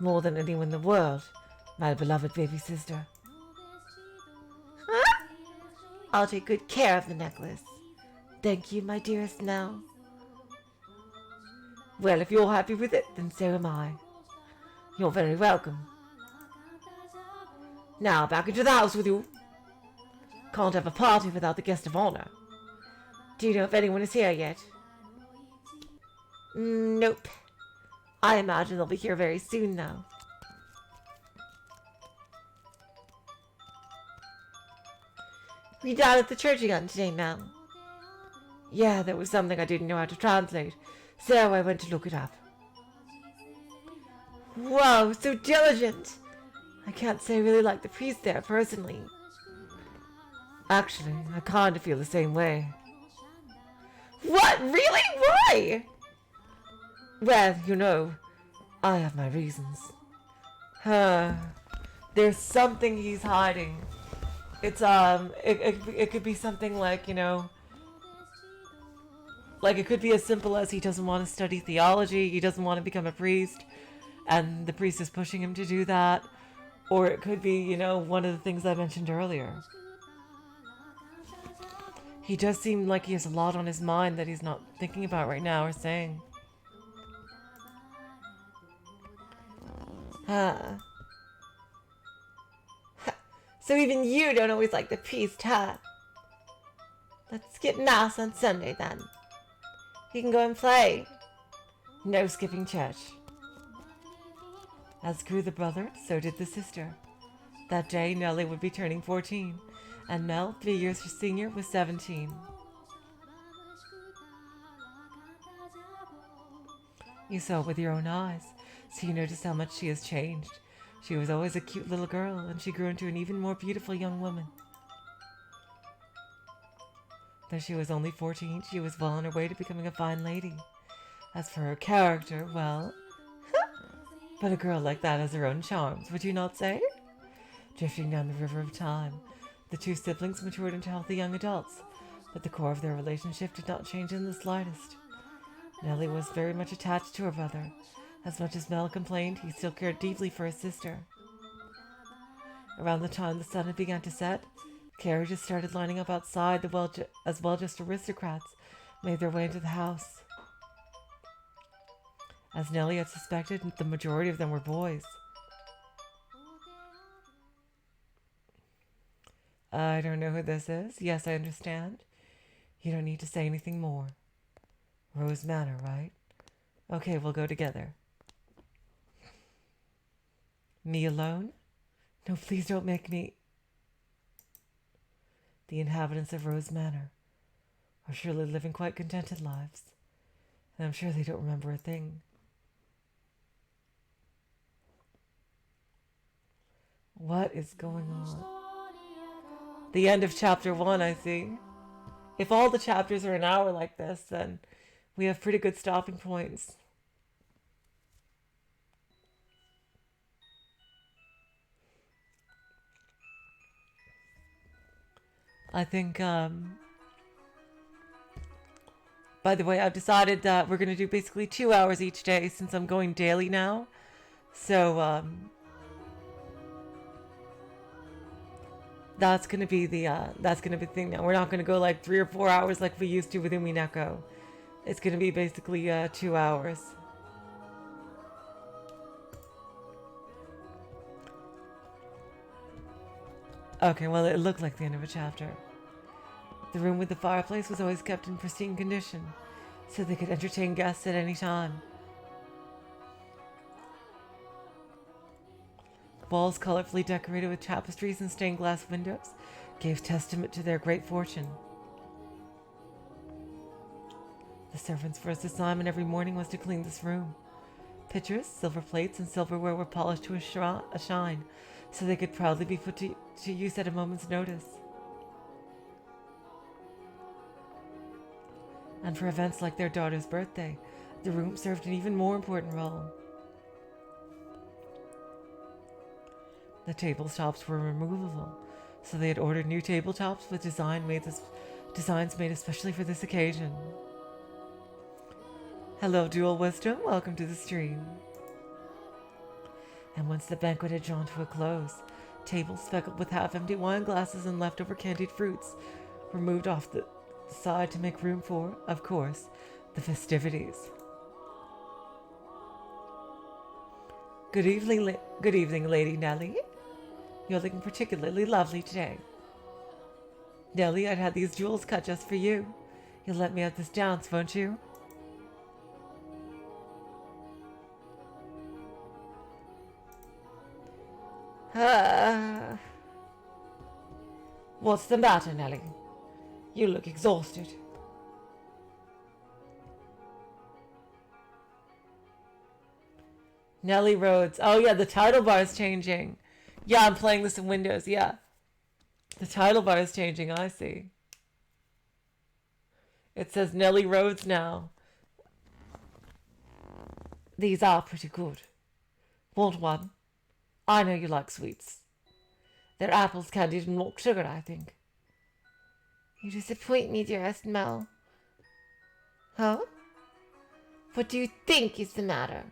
More than anyone in the world, my beloved baby sister. Huh? I'll take good care of the necklace. Thank you, my dearest Nell. Well, if you're happy with it, then so am I. You're very welcome. Now, back into the house with you. Can't have a party without the guest of honor. Do you know if anyone is here yet? Nope. I imagine they'll be here very soon, though. Were you down at the church again today, Mel? Yeah, there was something I didn't know how to translate, so I went to look it up. Whoa, so diligent! I can't say I really like the priest there, personally. Actually, I kind of feel the same way. What? Really? Why? Well, you know, I have my reasons. There's something he's hiding. It's, it could be something like, you know, like it could be as simple as he doesn't want to study theology, he doesn't want to become a priest, and the priest is pushing him to do that. Or it could be, you know, one of the things I mentioned earlier. He does seem like he has a lot on his mind that he's not thinking about right now or saying. So even you don't always like the priest, huh? Let's skip Mass on Sunday, then. You can go and play. No skipping church. As grew the brother, so did the sister. That day, Nellie would be turning 14, and Mel, 3 years her senior, was 17. You saw it with your own eyes, so you noticed how much she has changed. She was always a cute little girl, and she grew into an even more beautiful young woman. Though she was only 14, she was well on her way to becoming a fine lady. As for her character, well... But a girl like that has her own charms, would you not say? Drifting down the river of time, the two siblings matured into healthy young adults, but the core of their relationship did not change in the slightest. Nellie was very much attached to her brother. As much as Mel complained, he still cared deeply for his sister. Around the time the sun had begun to set, carriages started lining up outside as well-dressed aristocrats made their way into the house. As Nellie had suspected, the majority of them were boys. I don't know who this is. Yes, I understand. You don't need to say anything more. Rose Manor, right? Okay, we'll go together. Me alone? No, please don't make me... The inhabitants of Rose Manor are surely living quite contented lives, and I'm sure they don't remember a thing. What is going on? The end of chapter 1, I see. If all the chapters are an hour like this, then we have pretty good stopping points. I think, by the way, I've decided that we're going to do basically 2 hours each day since I'm going daily now. that's gonna be the thing now. We're not gonna go like 3 or 4 hours like we used to with Umineko. It's gonna be basically 2 hours. Okay, well, it looked like the end of a chapter. The room with the fireplace was always kept in pristine condition, so they could entertain guests at any time. Walls colorfully decorated with tapestries and stained glass windows gave testament to their great fortune. The servant's first assignment every morning was to clean this room. Pitchers, silver plates, and silverware were polished to a shine, so they could proudly be put to use at a moment's notice. And for events like their daughter's birthday, the room served an even more important role. The tabletops were removable, so they had ordered new tabletops with designs made especially for this occasion. Hello, Dual Wisdom. Welcome to the stream. And once the banquet had drawn to a close, tables speckled with half-empty wine glasses and leftover candied fruits were moved off the side to make room for, of course, the festivities. Good evening, Lady Nellie. You're looking particularly lovely today. Nellie, I'd had these jewels cut just for you. You'll let me at this dance, won't you? What's the matter, Nellie? You look exhausted. Nellie Rhodes. Oh, yeah, the title bar is changing. Yeah, I'm playing this in Windows, yeah. The title bar is changing, I see. It says Nellie Rhodes now. These are pretty good. Want one? I know you like sweets. They're apples candied and milk sugar, I think. You disappoint me, dearest Mel. Huh? What do you think is the matter?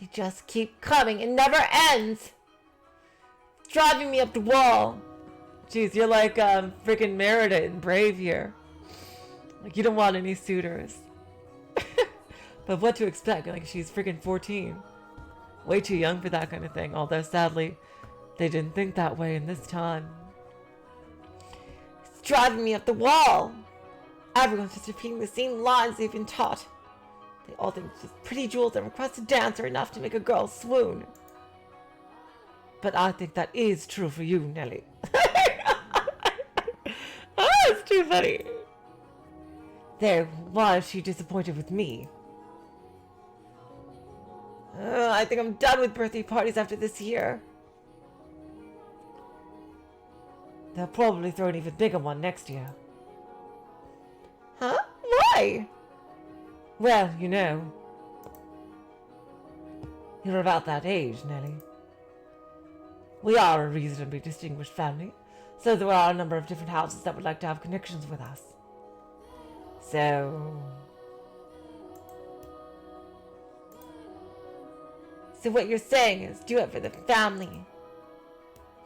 They just keep coming. It never ends. It's driving me up the wall. Jeez, you're like freaking Merida in Brave here. Like, you don't want any suitors. But what to expect? Like, she's freaking 14. Way too young for that kind of thing. Although, sadly, they didn't think that way in this time. It's driving me up the wall. Everyone's just repeating the same lines they've been taught. They all think just pretty jewels and requests to dance are enough to make a girl swoon. But I think that is true for you, Nellie. Oh, it's too funny. There, why is she disappointed with me? I think I'm done with birthday parties after this year. They'll probably throw an even bigger one next year. Huh? Why? Well, you know. You're about that age, Nellie. We are a reasonably distinguished family, so there are a number of different houses that would like to have connections with us. So what you're saying is do it for the family.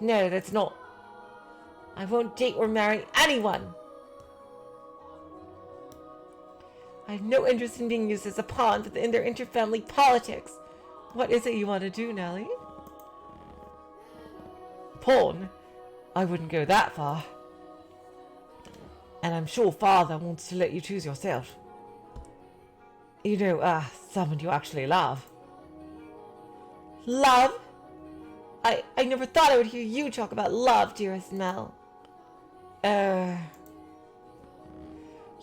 no, that's not. I won't date or marry anyone. I have no interest in being used as a pawn in their interfamily politics. What is it you want to do, Nellie? Pawn? I wouldn't go that far. And I'm sure Father wants to let you choose yourself. You know, someone you actually love. Love? I never thought I would hear you talk about love, dearest Mel.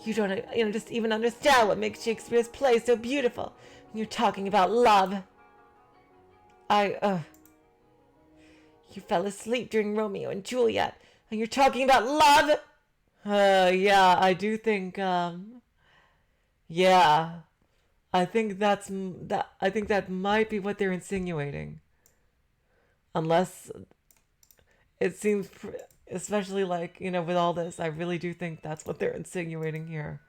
You don't just even understand what makes Shakespeare's play so beautiful. You're talking about love. You fell asleep during Romeo and Juliet, and you're talking about love? Yeah, I do think, yeah. I think that might be what they're insinuating. Unless it seems, especially like, you know, with all this, I really do think that's what they're insinuating here.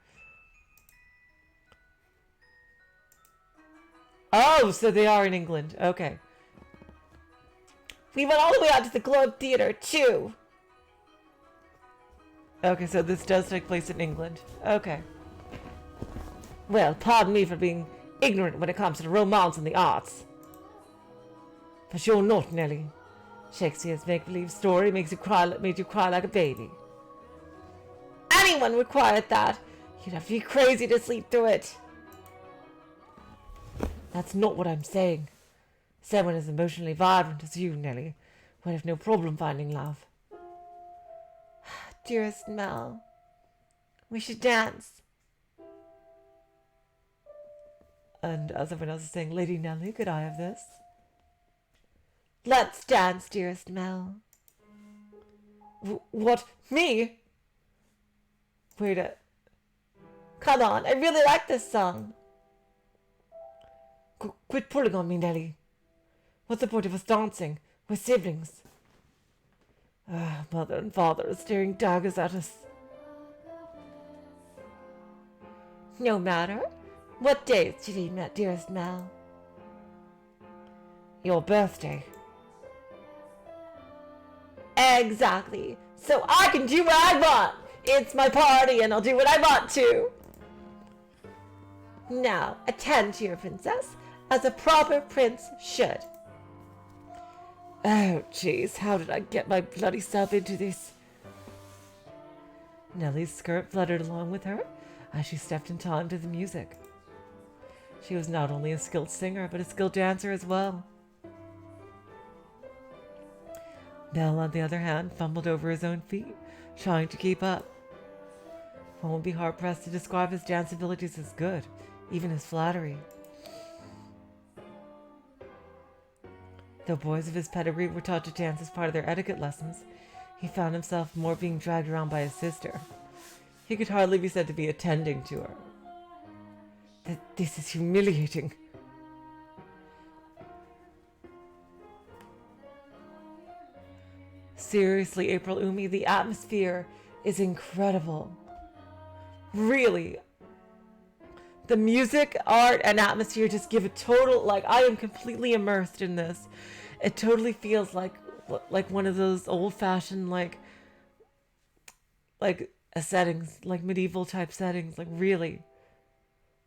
Oh, so they are in England. Okay. We went all the way out to the Globe Theatre, too. Okay, so this does take place in England. Okay. Well, pardon me for being ignorant when it comes to romance and the arts. But you're not, Nellie. Shakespeare's make-believe story made you cry like a baby. Anyone required that. You'd have to be crazy to sleep through it. That's not what I'm saying. Someone as emotionally vibrant as you, Nellie, would have no problem finding love. Dearest Mel, we should dance. And as everyone else is saying, Lady Nellie, could I have this? Let's dance, dearest Mel. What? Me? Wait a... Come on, I really like this song. Quit pulling on me, Nellie. What's the point of us dancing? We're siblings. Mother and father are staring daggers at us. No matter. What day is today, dearest Mel? Your birthday. Exactly. So I can do what I want. It's my party and I'll do what I want to. Now, attend to your princess as a proper prince should. Oh, jeez, how did I get my bloody self into this? Nellie's skirt fluttered along with her as she stepped in time to the music. She was not only a skilled singer, but a skilled dancer as well. Mel, on the other hand, fumbled over his own feet, trying to keep up. One would be hard-pressed to describe his dance abilities as good, even his flattery. Though boys of his pedigree were taught to dance as part of their etiquette lessons, he found himself more being dragged around by his sister. He could hardly be said to be attending to her. This is humiliating. Seriously, April Umi, the atmosphere is incredible. Really. The music, art, and atmosphere just give a total, like, I am completely immersed in this. It totally feels like one of those old-fashioned, like settings, like medieval type settings, like really.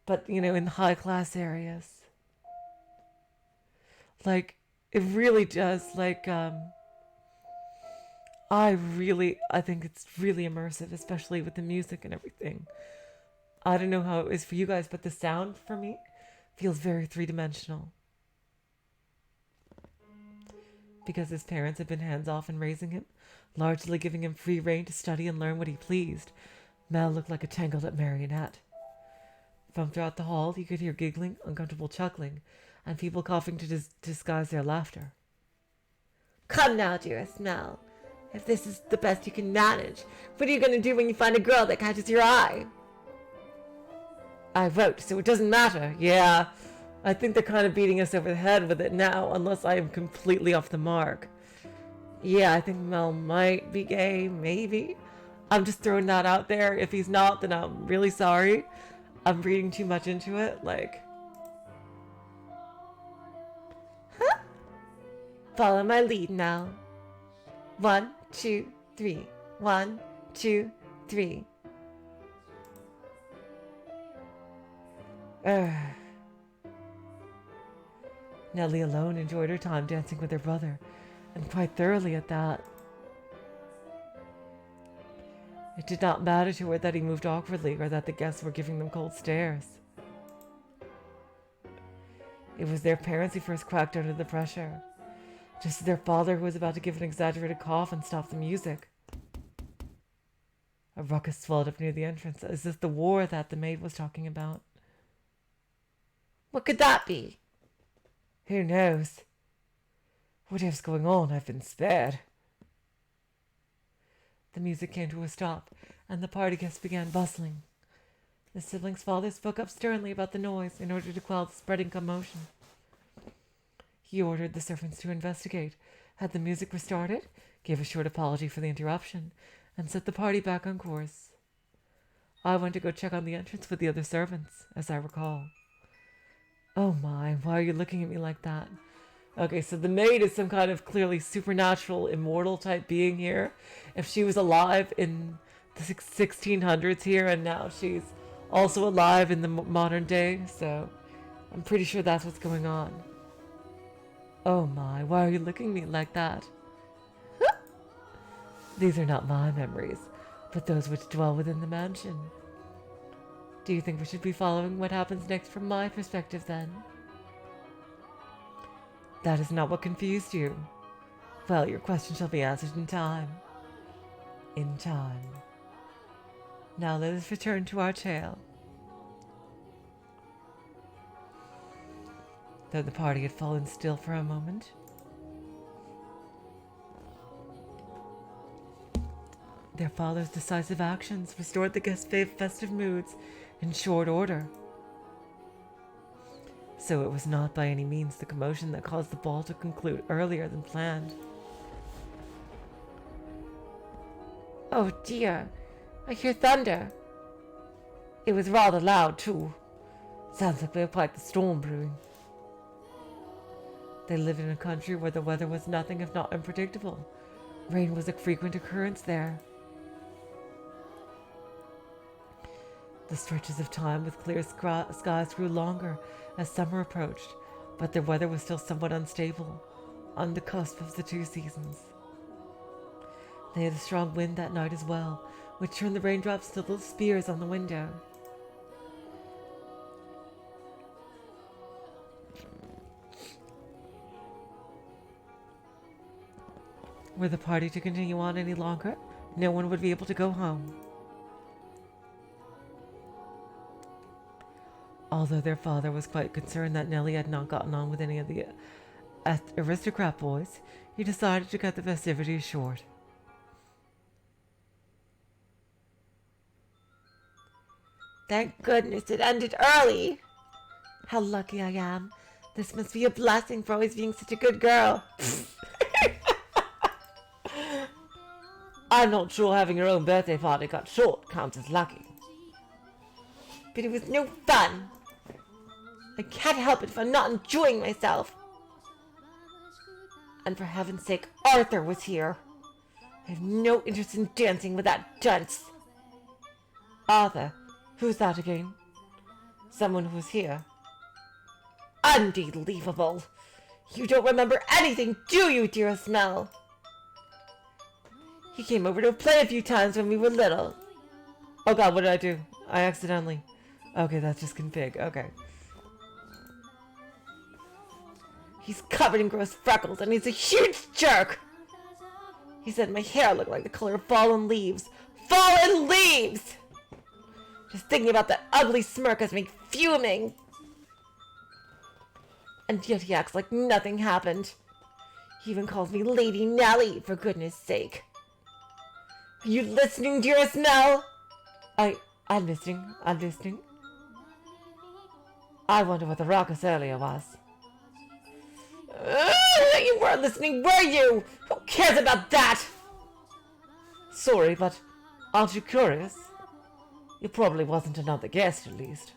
But, you know, in high-class areas. Like, it really does, like, I think it's really immersive, especially with the music and everything. I don't know how it is for you guys, but the sound for me feels very three-dimensional. Because his parents had been hands-off in raising him, largely giving him free rein to study and learn what he pleased, Mel looked like a tangled-up marionette. From throughout the hall, you could hear giggling, uncomfortable chuckling, and people coughing to disguise their laughter. Come now, dearest Mel. If this is the best you can manage, what are you going to do when you find a girl that catches your eye? I vote, so it doesn't matter. Yeah, I think they're kind of beating us over the head with it now, unless I am completely off the mark. Yeah, I think Mel might be gay, maybe. I'm just throwing that out there. If he's not, then I'm really sorry. I'm reading too much into it, like... Huh? Follow my lead now. 1, 2, 3. 1, 2, 3. Nellie alone enjoyed her time dancing with her brother, and quite thoroughly at that. It did not matter to her that he moved awkwardly or that the guests were giving them cold stares. It was their parents who first cracked under the pressure, just as their father who was about to give an exaggerated cough and stop the music. A ruckus swelled up near the entrance. Is this the war that the maid was talking about? What could that be? Who knows? Whatever's going on, I've been spared. The music came to a stop, and the party guests began bustling. The siblings' father spoke up sternly about the noise in order to quell the spreading commotion. He ordered the servants to investigate, had the music restarted, gave a short apology for the interruption, and set the party back on course. I went to go check on the entrance with the other servants, as I recall. Oh my, why are you looking at me like that? Okay, so the maid is some kind of clearly supernatural, immortal type being here. If she was alive in the 1600s here, and now she's also alive in the modern day, so I'm pretty sure that's what's going on. Oh my, why are you looking at me like that? These are not my memories, but those which dwell within the mansion. Do you think we should be following what happens next from my perspective then? That is not what confused you. Well, your question shall be answered in time. In time. Now let us return to our tale. Though the party had fallen still for a moment, their father's decisive actions restored the guests' festive moods in short order. So it was not by any means the commotion that caused the ball to conclude earlier than planned. Oh dear, I hear thunder. It was rather loud, too. Sounds like we have quite the storm brewing. They lived in a country where the weather was nothing if not unpredictable. Rain was a frequent occurrence there. The stretches of time with clear skies grew longer as summer approached, but their weather was still somewhat unstable, on the cusp of the two seasons. They had a strong wind that night as well, which turned the raindrops to little spears on the window. Were the party to continue on any longer, no one would be able to go home. Although their father was quite concerned that Nellie had not gotten on with any of the aristocrat boys, he decided to cut the festivities short. Thank goodness it ended early. How lucky I am. This must be a blessing for always being such a good girl. I'm not sure having your own birthday party cut short counts as lucky. But it was no fun. I can't help it if I'm not enjoying myself. And for heaven's sake, Arthur was here. I have no interest in dancing with that dunce. Arthur? Who's that again? Someone who was here. Unbelievable. You don't remember anything, do you, dearest Mel? He came over to play a few times when we were little. Oh god, what did I do? I accidentally... Okay, that's just config. Okay. He's covered in gross freckles and he's a huge jerk. He said my hair looked like the color of fallen leaves. Fallen leaves! Just thinking about that ugly smirk has me fuming. And yet he acts like nothing happened. He even calls me Lady Nellie, for goodness sake. Are you listening, dearest Mel? I'm listening. I wonder what the ruckus earlier was. You weren't listening, were you? Who cares about that? Sorry, but aren't you curious? It probably wasn't another guest, at least.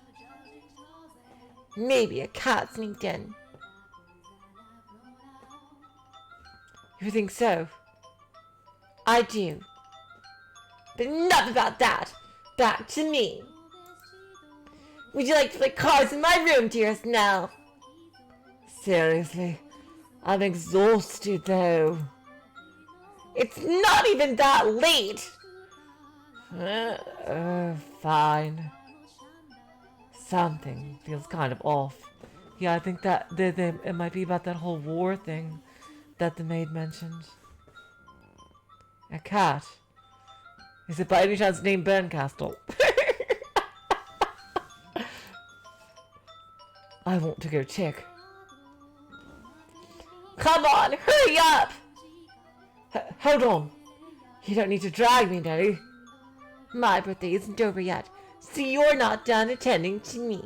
Maybe a cat sneaked in. You think so? I do. But enough about that. Back to me. Would you like to play cards in my room, dearest Nell? Seriously? I'm exhausted, though. It's not even that late. Fine. Something feels kind of off. Yeah, I think that it might be about that whole war thing that the maid mentioned. A cat. Is it by any chance named Berncastle? I want to go check. Come on, hurry up! Hold on. You don't need to drag me, Nelly. My birthday isn't over yet, so you're not done attending to me.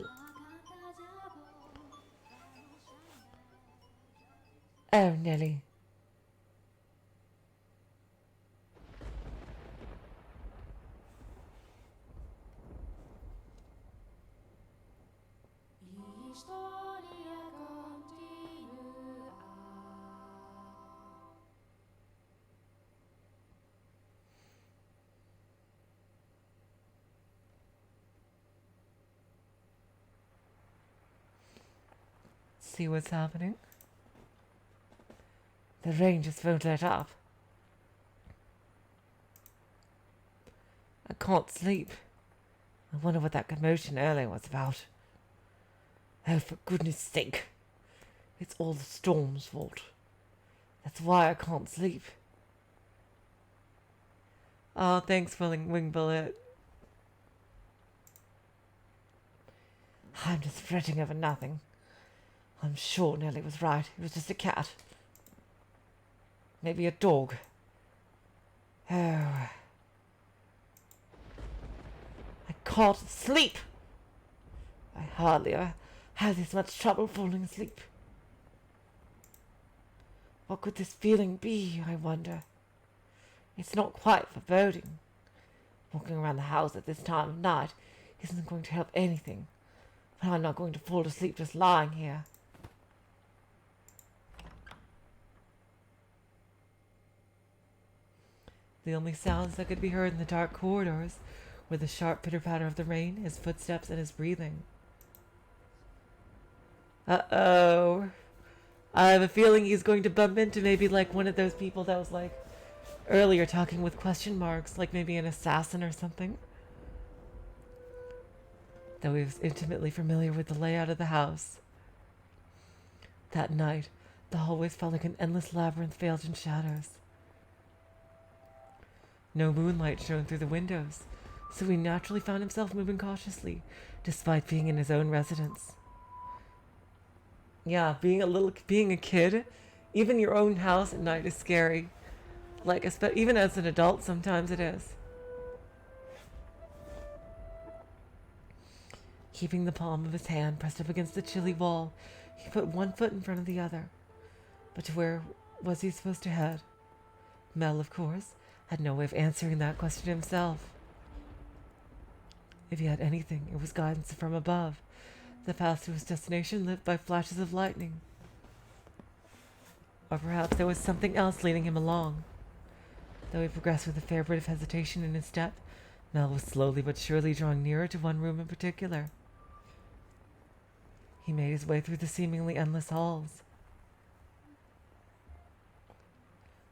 Oh, Nelly. see what's happening. The rain just won't let up. I can't sleep. I wonder what that commotion earlier was about. Oh, for goodness sake. It's all the storm's fault. That's why I can't sleep. Oh, thanks, Wing Bullet. I'm just fretting over nothing. I'm sure Nellie was right. It was just a cat. Maybe a dog. Oh. I can't sleep. I hardly ever have this much trouble falling asleep. What could this feeling be, I wonder? It's not quite foreboding. Walking around the house at this time of night isn't going to help anything. But I'm not going to fall asleep just lying here. The only sounds that could be heard in the dark corridors were the sharp pitter-patter of the rain, his footsteps, and his breathing. Uh-oh. I have a feeling he's going to bump into maybe like one of those people that was like earlier talking with question marks, like maybe an assassin or something. Though he was intimately familiar with the layout of the house. That night, the hallways felt like an endless labyrinth veiled in shadows. No moonlight shone through the windows, so he naturally found himself moving cautiously, despite being in his own residence. Yeah, being a kid, even your own house at night is scary. Like, even as an adult, sometimes it is. Keeping the palm of his hand pressed up against the chilly wall, he put one foot in front of the other. But where was he supposed to head? Mel, of course, had no way of answering that question himself. If he had anything, it was guidance from above. The path to his destination lit by flashes of lightning. Or perhaps there was something else leading him along. Though he progressed with a fair bit of hesitation in his step, Mel was slowly but surely drawing nearer to one room in particular. He made his way through the seemingly endless halls.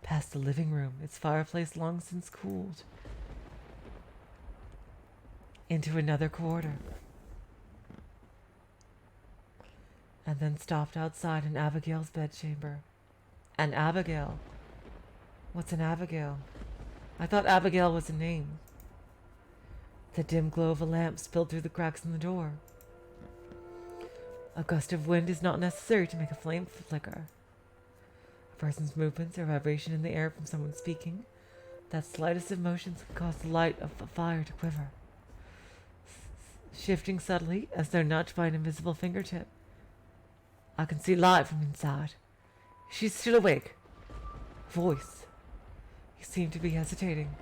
Past the living room, its fireplace long since cooled. Into another corridor. And then stopped outside an Abigail's bedchamber. An Abigail? What's an Abigail? I thought Abigail was a name. The dim glow of a lamp spilled through the cracks in the door. A gust of wind is not necessary to make a flame flicker. A person's movements or vibration in the air from someone speaking, that slightest of motions can cause the light of a fire to quiver. Shifting subtly, as though nudged by an invisible fingertip. I can see light from inside. She's still awake. Voice. He seemed to be hesitating.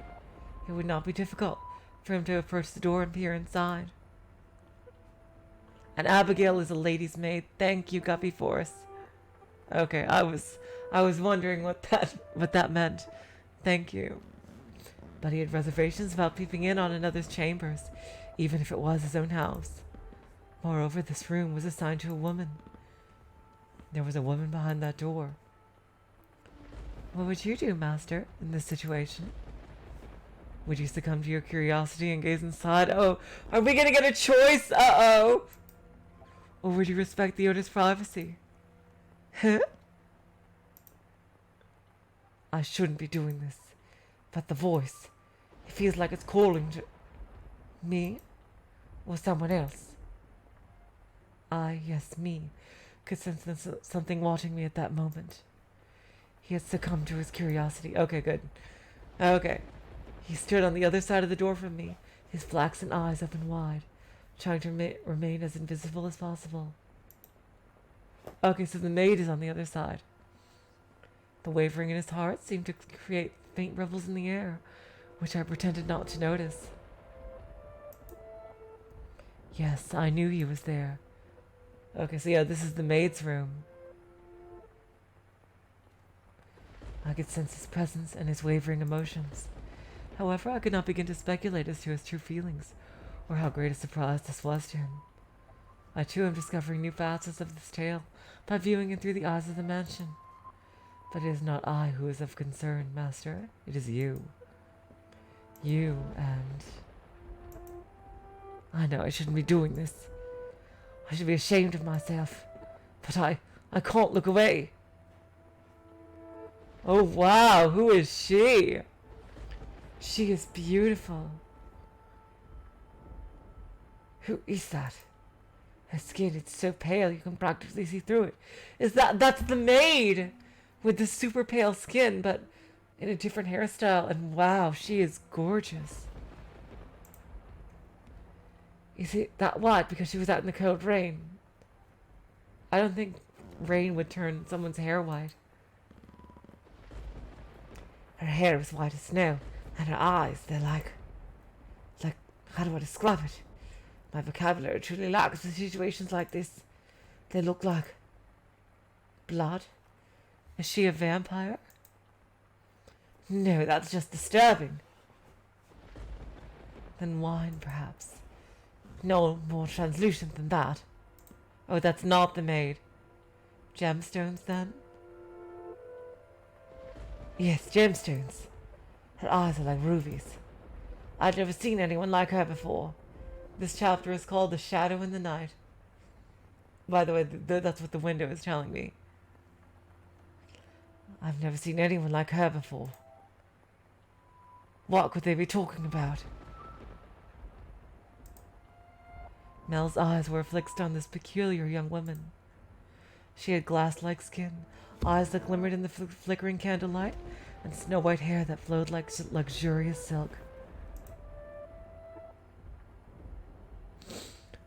It would not be difficult for him to approach the door and peer inside. And Abigail is a lady's maid. Thank you, Guppy Force. Okay, I was wondering what that meant. Thank you. But he had reservations about peeping in on another's chambers, even if it was his own house. Moreover, this room was assigned to a woman. There was a woman behind that door. What would you do, Master, in this situation? Would you succumb to your curiosity and gaze inside? Oh, are we gonna get a choice? Uh-oh. Or would you respect the owner's privacy? Huh? I shouldn't be doing this. But the voice, it feels like it's calling to me or someone else. Yes, me, could sense something watching me at that moment. He had succumbed to his curiosity. Okay, good. Okay. He stood on the other side of the door from me, his flaxen eyes open wide, trying to remain as invisible as possible. Okay, so the maid is on the other side. The wavering in his heart seemed to create faint ripples in the air, which I pretended not to notice. Yes, I knew he was there. Okay, so yeah, this is the maid's room. I could sense his presence and his wavering emotions. However, I could not begin to speculate as to his true feelings, or how great a surprise this was to him. I too am discovering new facets of this tale by viewing it through the eyes of the mansion. But it is not I who is of concern, Master. It is you. You and... I know I shouldn't be doing this. I should be ashamed of myself. But I can't look away. Oh wow, who is she? She is beautiful. Who is that? Her skin, it's so pale you can practically see through it. That's the maid! With the super pale skin, but in a different hairstyle. And wow, she is gorgeous. Is it that white because she was out in the cold rain? I don't think rain would turn someone's hair white. Her hair was white as snow, and her eyes, they're like, how do I describe it? My vocabulary truly lacks in situations like this. They look like blood. Is she a vampire? No, that's just disturbing. Then wine, perhaps. No more translucent than that. Oh, that's not the maid. Gemstones, then? Yes, gemstones. Her eyes are like rubies. I've never seen anyone like her before. This chapter is called The Shadow in the Night. By the way, that's what the window is telling me. I've never seen anyone like her before. What could they be talking about? Mel's eyes were fixed on this peculiar young woman. She had glass-like skin, eyes that glimmered in the flickering candlelight, and snow-white hair that flowed like luxurious silk.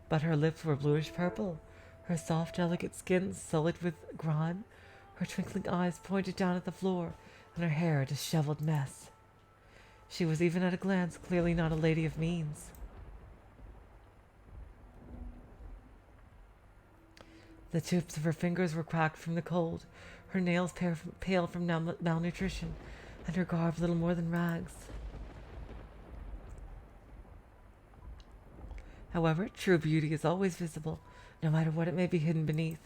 But her lips were bluish-purple, her soft, delicate skin sullied with grime, her twinkling eyes pointed down at the floor, and her hair a disheveled mess. She was even at a glance clearly not a lady of means. The tips of her fingers were cracked from the cold, her nails pale from malnutrition, and her garb little more than rags. However, true beauty is always visible, no matter what it may be hidden beneath.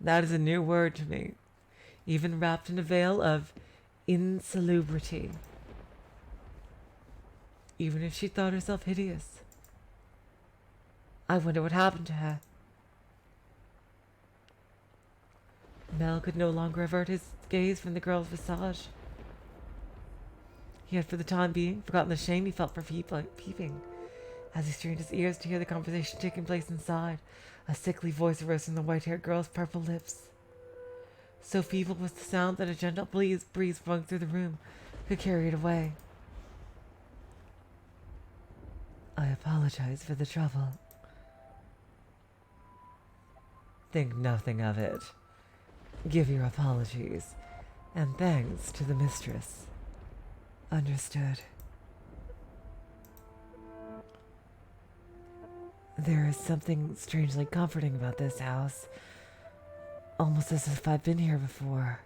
That is a new word to me, even wrapped in a veil of insalubrity. Even if she thought herself hideous. I wonder what happened to her. Mel could no longer avert his gaze from the girl's visage. He had for the time being forgotten the shame he felt for peeping. As he strained his ears to hear the conversation taking place inside, a sickly voice arose from the white-haired girl's purple lips. So feeble was the sound that a gentle breeze blowing through the room could carry it away. I apologize for the trouble. Think nothing of it. Give your apologies, and thanks to the mistress. Understood. There is something strangely comforting about this house. Almost as if I've been here before.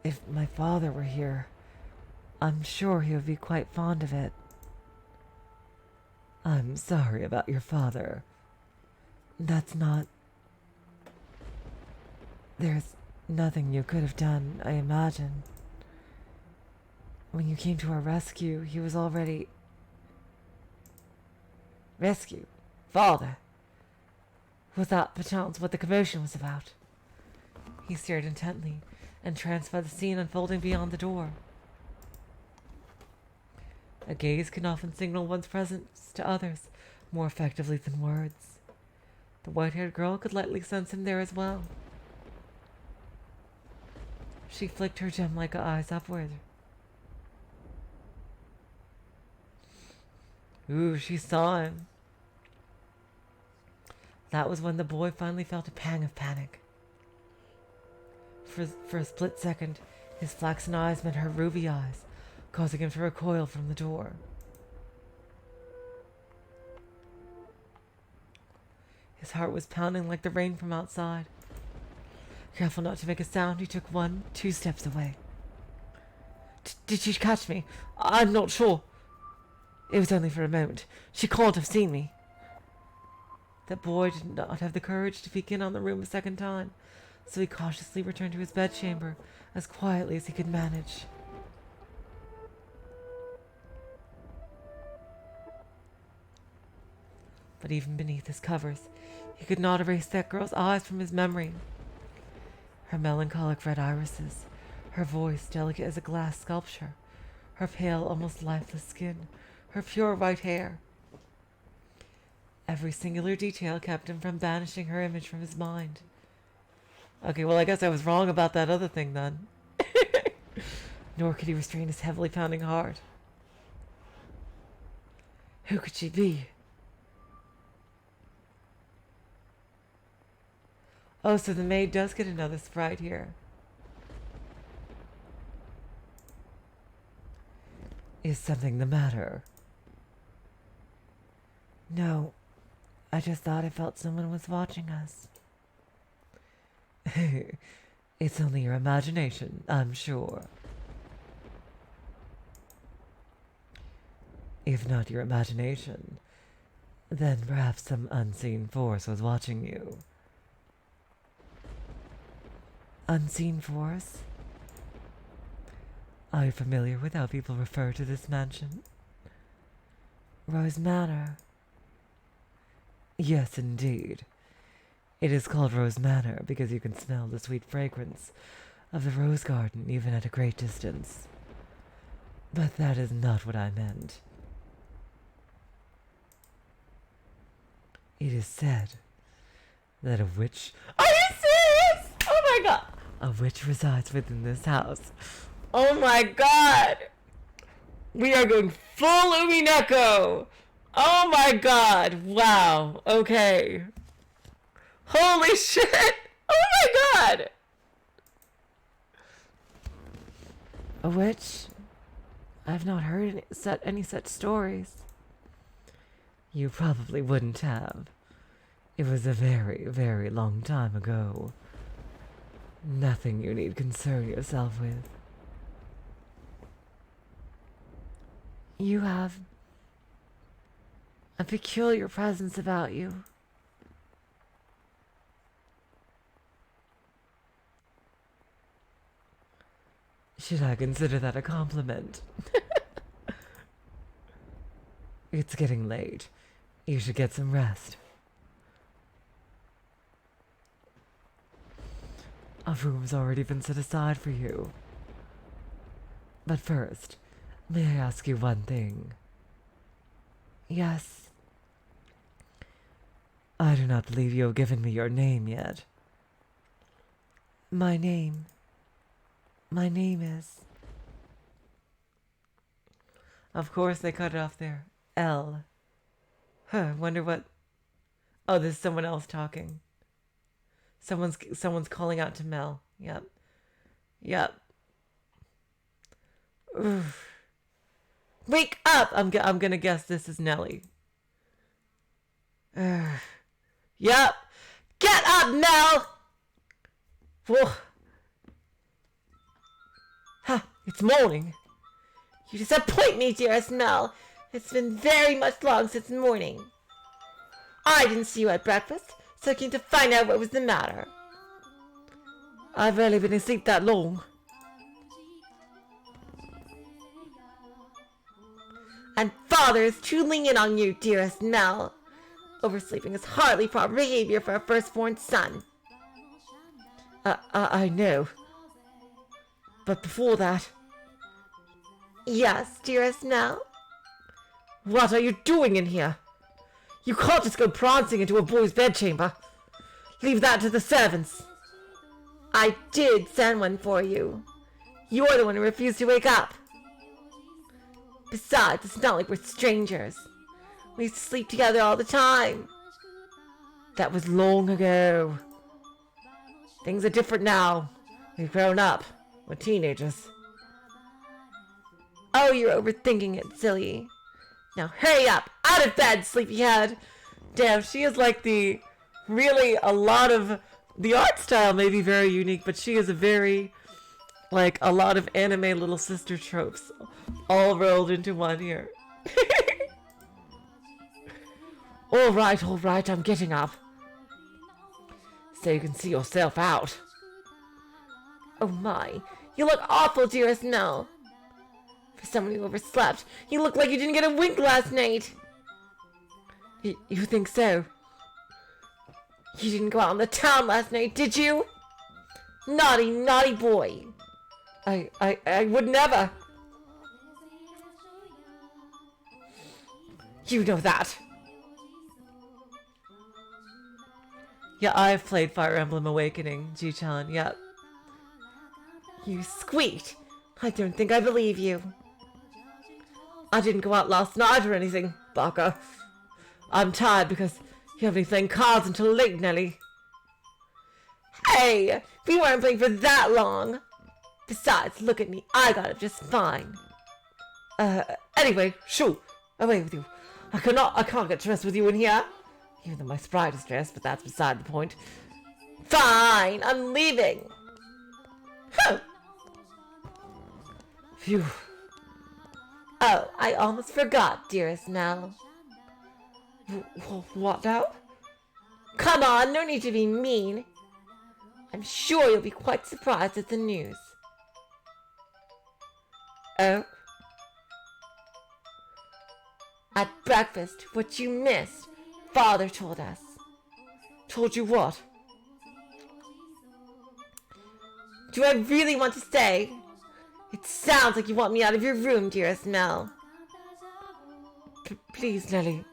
If my father were here, I'm sure he would be quite fond of it. I'm sorry about your father. That's not... There's nothing you could have done, I imagine. When you came to our rescue, he was already... Rescue? Father? Was that perchance what the commotion was about? He stared intently, entranced by the scene unfolding beyond the door. A gaze can often signal one's presence to others more effectively than words. The white-haired girl could lightly sense him there as well. She flicked her gem-like eyes upward. Ooh, she saw him. That was when the boy finally felt a pang of panic. For a split second, his flaxen eyes met her ruby eyes, causing him to recoil from the door. His heart was pounding like the rain from outside. Careful not to make a sound, he took 1-2 steps away. Did she catch me? I'm not sure. It was only for a moment. She can't have seen me. That boy did not have the courage to peek in on the room a second time, so he cautiously returned to his bedchamber as quietly as he could manage. But even beneath his covers, he could not erase that girl's eyes from his memory. Her melancholic red irises, her voice delicate as a glass sculpture, her pale, almost lifeless skin, her pure white hair. Every singular detail kept him from banishing her image from his mind. Okay, well, I guess I was wrong about that other thing then. Nor could he restrain his heavily pounding heart. Who could she be? Oh, so the maid does get another sprite here. Is something the matter? No, I just thought I felt someone was watching us. It's only your imagination, I'm sure. If not your imagination, then perhaps some unseen force was watching you. Unseen force? Are you familiar with how people refer to this mansion? Rose Manor. Yes, indeed. It is called Rose Manor because you can smell the sweet fragrance of the rose garden even at a great distance. But that is not what I meant. It is said that a witch... Are you serious? Oh my god! A witch resides within this house. Oh my god! We are going full Umineko! Oh my god! Wow. Okay. Holy shit! Oh my god! A witch? I've not heard any such stories. You probably wouldn't have. It was a very, very long time ago. Nothing you need concern yourself with. You have a peculiar presence about you. Should I consider that a compliment? It's getting late. You should get some rest. A room's already been set aside for you. But first, may I ask you one thing? Yes. I do not believe you have given me your name yet. My name is... Of course they cut it off there. L. Huh, wonder what... Oh, there's someone else talking. Someone's calling out to Mel. Yep. Yep. Oof. Wake up! I'm gonna guess this is Nellie. Yep. Get up, Mel! Whoa. Huh, it's morning. You disappoint me, dearest Mel. It's been very much long since morning. I didn't see you at breakfast, so I came to find out what was the matter. I've barely been asleep that long. And father is too lenient on you, dearest Mel. Oversleeping is hardly proper behavior for a firstborn son. I know. But before that... Yes, dearest Mel? What are you doing in here? You can't just go prancing into a boy's bedchamber. Leave that to the servants. I did send one for you. You're the one who refused to wake up. Besides, it's not like we're strangers. We used to sleep together all the time. That was long ago. Things are different now. We've grown up. We're teenagers. Oh, you're overthinking it, silly. Now hurry up! Out of bed, sleepyhead! Damn, she is like the... Really, a lot of... The art style may be very unique, but she is a very... Like, a lot of anime little sister tropes all rolled into one here. All right, I'm getting up. So you can see yourself out. Oh my, you look awful, dearest Mel. For someone who overslept, you look like you didn't get a wink last night. You think so? You didn't go out in the town last night, did you? Naughty, naughty boy. I would never. You know that. Yeah, I've played Fire Emblem Awakening, Ji-chan, yep. You squeaked. I don't think I believe you. I didn't go out last night or anything, baka. I'm tired because you haven't been playing cards until late, Nelly. Hey, we weren't playing for that long. Besides, look at me, I got it just fine. Anyway, shoo, away with you. I can't get dressed with you in here. Even though my sprite is dressed, but that's beside the point. Fine, I'm leaving. Huh. Phew. Oh, I almost forgot, dearest Mel. What now? Come on, no need to be mean. I'm sure you'll be quite surprised at the news. Oh? At breakfast, what you missed, Father told us. Told you what? Do I really want to stay? It sounds like you want me out of your room, dearest Mel. Please, Nelly.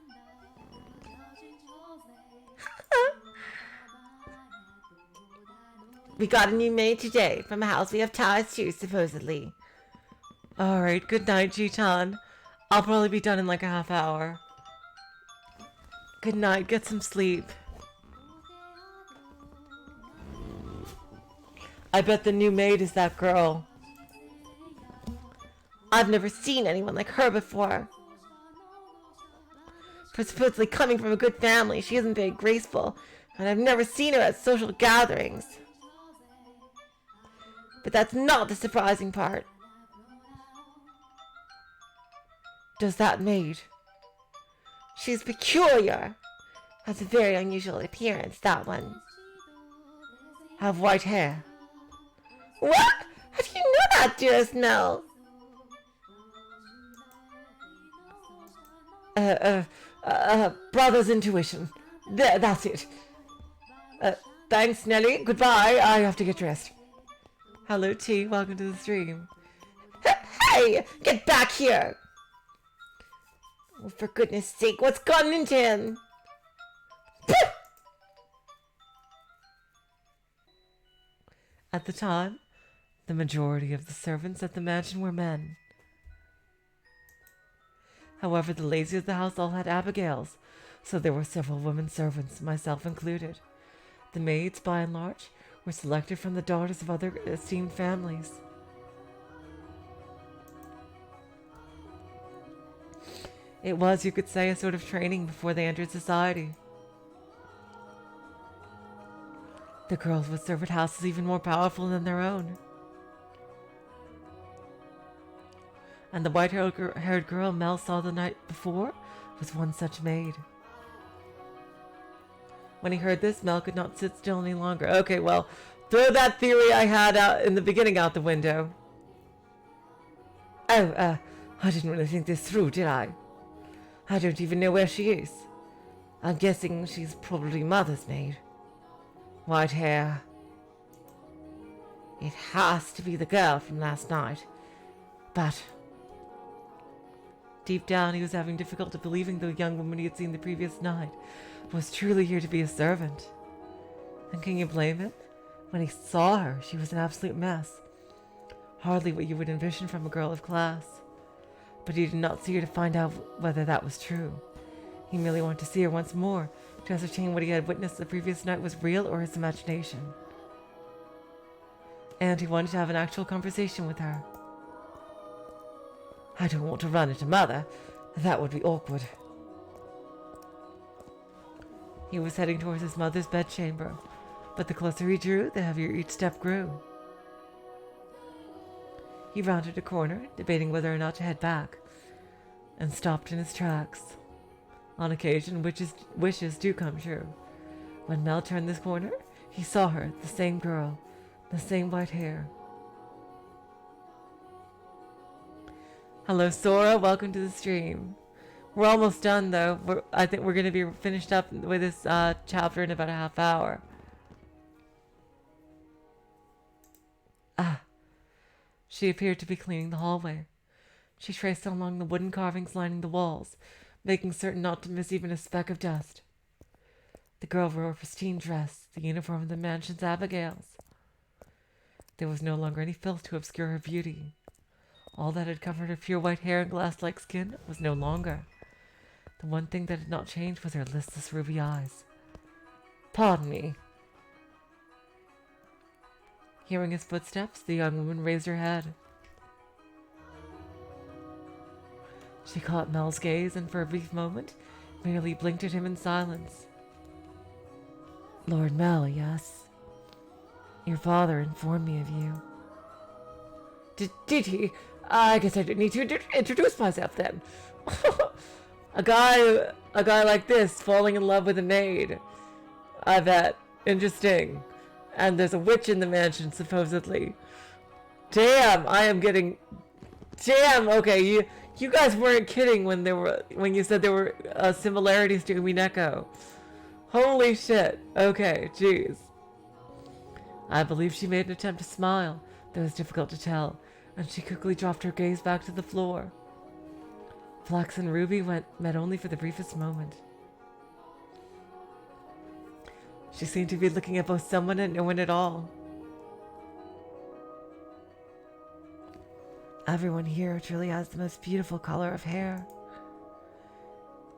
We got a new maid today from a house we have ties to, supposedly. Alright, good night, Ji-chan. I'll probably be done in like a half hour. Good night, get some sleep. I bet the new maid is that girl. I've never seen anyone like her before. For supposedly coming from a good family, she isn't very graceful, and I've never seen her at social gatherings. But that's not the surprising part. Does that maid? She's peculiar. Has a very unusual appearance, that one. Have white hair. What? How do you know that, dearest Mel? Brother's intuition. There, that's it. Thanks, Nelly. Goodbye. I have to get dressed. Hello, T. Welcome to the stream. Hey! Get back here! Oh, for goodness sake, what's gotten into him? At the time, the majority of the servants at the mansion were men. However, the ladies of the house all had Abigails, so there were several women servants, myself included. The maids, by and large, were selected from the daughters of other esteemed families. It was, you could say, a sort of training before they entered society. The girls would serve at houses even more powerful than their own. And the white-haired girl Mel saw the night before was one such maid. When he heard this, Mel could not sit still any longer. Okay, well, throw that theory I had out in the beginning out the window. Oh, I didn't really think this through, did I? I don't even know where she is. I'm guessing she's probably Mother's maid. White hair. It has to be the girl from last night. But deep down, he was having difficulty believing the young woman he had seen the previous night was truly here to be a servant. And can you blame him? When he saw her, she was an absolute mess. Hardly what you would envision from a girl of class. But he did not see her to find out whether that was true. He merely wanted to see her once more, to ascertain what he had witnessed the previous night was real or his imagination. And he wanted to have an actual conversation with her. I don't want to run into Mother. That would be awkward. He was heading towards his mother's bedchamber, but the closer he drew, the heavier each step grew. He rounded a corner, debating whether or not to head back, and stopped in his tracks. On occasion, wishes do come true. When Mel turned this corner, he saw her, the same girl, the same white hair. Hello, Sora. Welcome to the stream. We're almost done, though. I think we're going to be finished up with this chapter in about a half hour. Ah. She appeared to be cleaning the hallway. She traced along the wooden carvings lining the walls, making certain not to miss even a speck of dust. The girl wore a pristine dress, the uniform of the mansion's Abigail's. There was no longer any filth to obscure her beauty. All that had covered her pure white hair and glass-like skin was no longer. The one thing that had not changed was her listless ruby eyes. Pardon me. Hearing his footsteps, the young woman raised her head. She caught Mel's gaze and for a brief moment merely blinked at him in silence. Lord Mel, yes. Your father informed me of you. Did he? I guess I didn't need to introduce myself then. A guy like this falling in love with a maid. I bet. Interesting. And there's a witch in the mansion, supposedly. Damn, I am getting... Damn, okay, you guys weren't kidding when you said there were similarities to Umineko. Holy shit. Okay, jeez. I believe she made an attempt to smile, though it was difficult to tell, and she quickly dropped her gaze back to the floor. Flax and Ruby met only for the briefest moment. She seemed to be looking at both someone and no one at all. Everyone here truly has the most beautiful color of hair.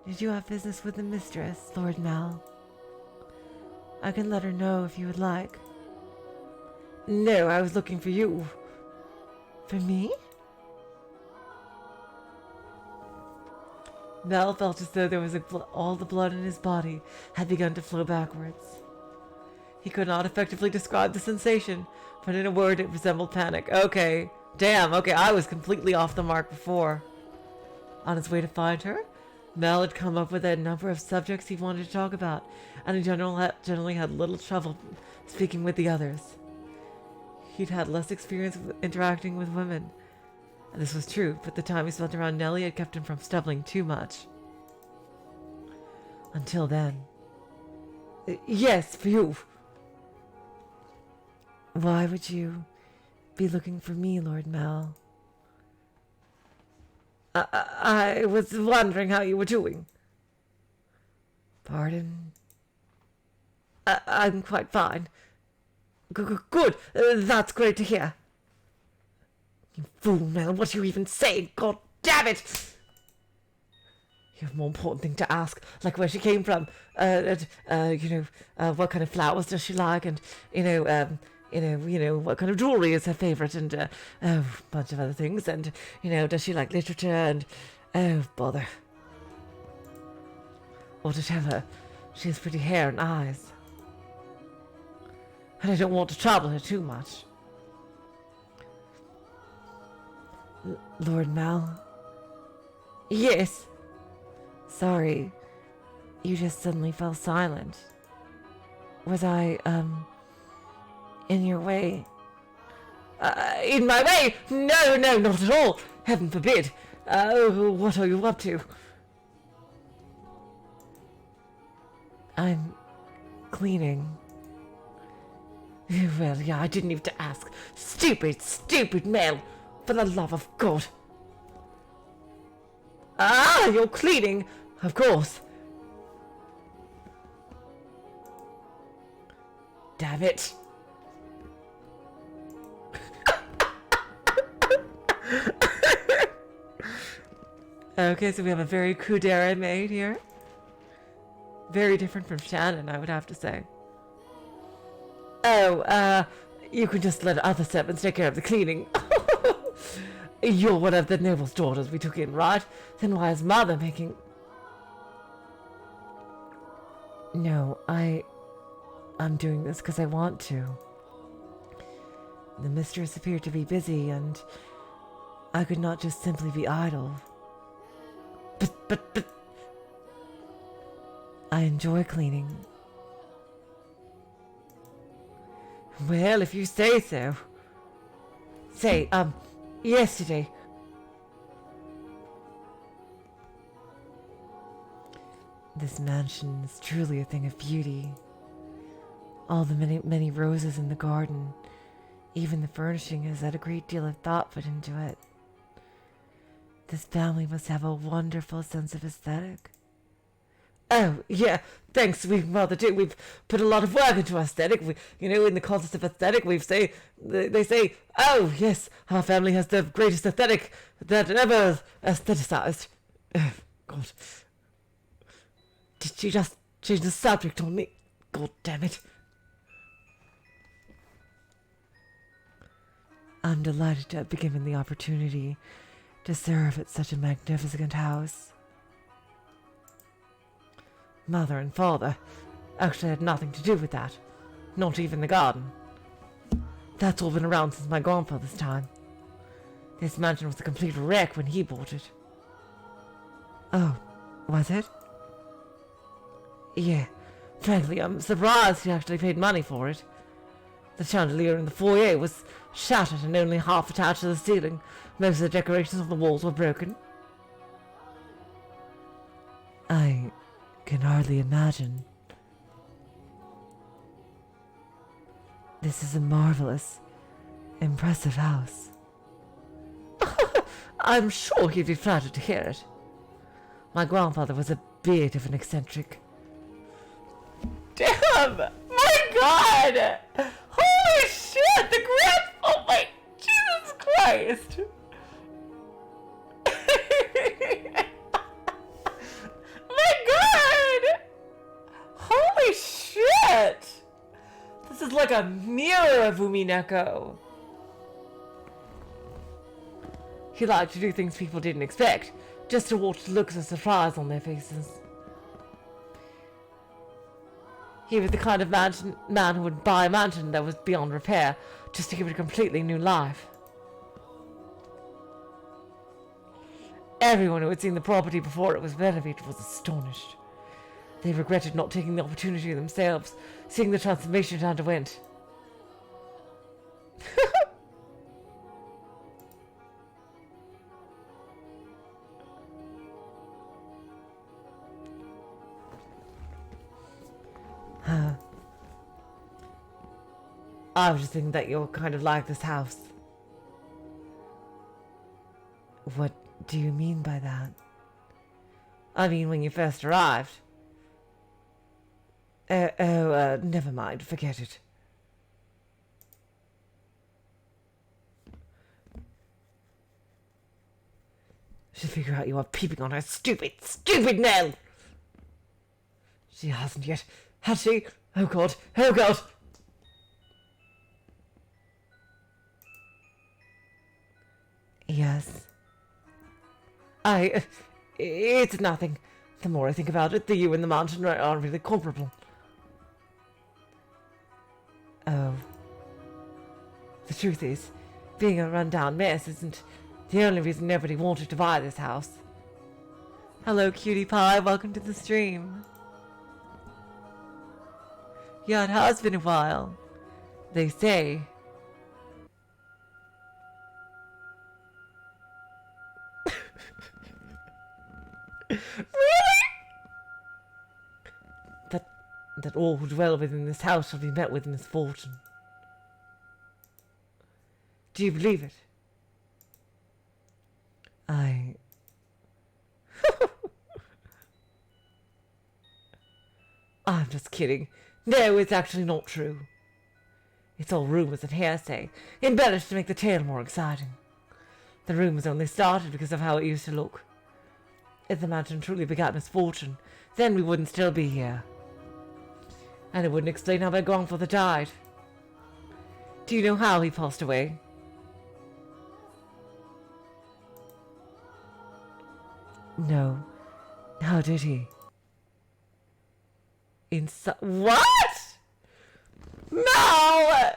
Did you have business with the mistress, Lord Mel? I can let her know if you would like. No, I was looking for you. For me? Mel felt as though there was all the blood in his body had begun to flow backwards. He could not effectively describe the sensation, but in a word it resembled panic. Okay, damn, okay, I was completely off the mark before. On his way to find her, Mel had come up with a number of subjects he wanted to talk about, and in generally had little trouble speaking with the others. He'd had less experience interacting with women, and this was true, but the time he spent around Nellie had kept him from stumbling too much. Until then. Yes, for you. Why would you be looking for me, Lord Mel? I was wondering how you were doing. Pardon? I'm quite fine. Good. That's great to hear. You fool, Mel. What are you even saying? God damn it! You have a more important thing to ask, like where she came from. What kind of flowers does she like, and what kind of jewelry is her favorite, and a bunch of other things, and does she like literature, and bother. Or to tell her she has pretty hair and eyes. And I don't want to trouble her too much. Lord Mel? Yes. Sorry, you just suddenly fell silent. Was I, in your way? In my way? No, not at all. Heaven forbid. What are you up to? I'm cleaning. Well, yeah, I didn't even to ask. Stupid Mel. For the love of God. Ah, you're cleaning. Of course. Damn it. Okay, so we have a very Kudera maid here. Very different from Shannon, I would have to say. Oh, you can just let other servants take care of the cleaning. You're one of the noble's daughters we took in, right? Then why is Mother making... No, I'm doing this because I want to. The mistress appeared to be busy, and I could not just simply be idle. But... I enjoy cleaning. Well, if you say so. Say, yesterday. This mansion is truly a thing of beauty. All the many, many roses in the garden, even the furnishing has had a great deal of thought put into it. This family must have a wonderful sense of aesthetic. Oh, yeah, thanks, we rather do. We've put a lot of work into aesthetic. In the context of aesthetic, they say, oh, yes, our family has the greatest aesthetic that ever aestheticized. Oh, God. Did she just change the subject on me? God damn it. I'm delighted to have been given the opportunity to serve at such a magnificent house. Mother and father actually had nothing to do with that. Not even the garden. That's all been around since my grandfather's time. This mansion was a complete wreck when he bought it. Oh, was it? Yeah, frankly, I'm surprised he actually paid money for it. The chandelier in the foyer was shattered and only half attached to the ceiling. Most of the decorations on the walls were broken. I can hardly imagine. This is a marvelous, impressive house. I'm sure he'd be flattered to hear it. My grandfather was a bit of an eccentric. Damn! My God! Holy shit! Oh my Jesus Christ! My God! Holy shit! This is like a mirror of Umineko. He liked to do things people didn't expect, just to watch the looks of surprise on their faces. He was the kind of man who would buy a mansion that was beyond repair, just to give it a completely new life. Everyone who had seen the property before it was renovated was astonished. They regretted not taking the opportunity themselves, seeing the transformation it underwent. I was just thinking that you're kind of like this house. What do you mean by that? I mean, when you first arrived. Never mind, forget it. She'll figure out you are peeping on her stupid Nell! She hasn't yet, has she? Oh God, oh God! Yes. It's nothing. The more I think about it, the you and the mansion are really comparable. Oh. The truth is, being a run-down mess isn't the only reason nobody wanted to buy this house. Hello, cutie pie. Welcome to the stream. Yeah, it has been a while. They say... Really? That all who dwell within this house shall be met with misfortune. Do you believe it? I'm just kidding. No, it's actually not true. It's all rumors and hearsay, embellished to make the tale more exciting. The rumors only started because of how it used to look. If the mansion truly begat misfortune, then we wouldn't still be here. And it wouldn't explain how my grandfather died. Do you know how he passed away? No. How did he? What? No!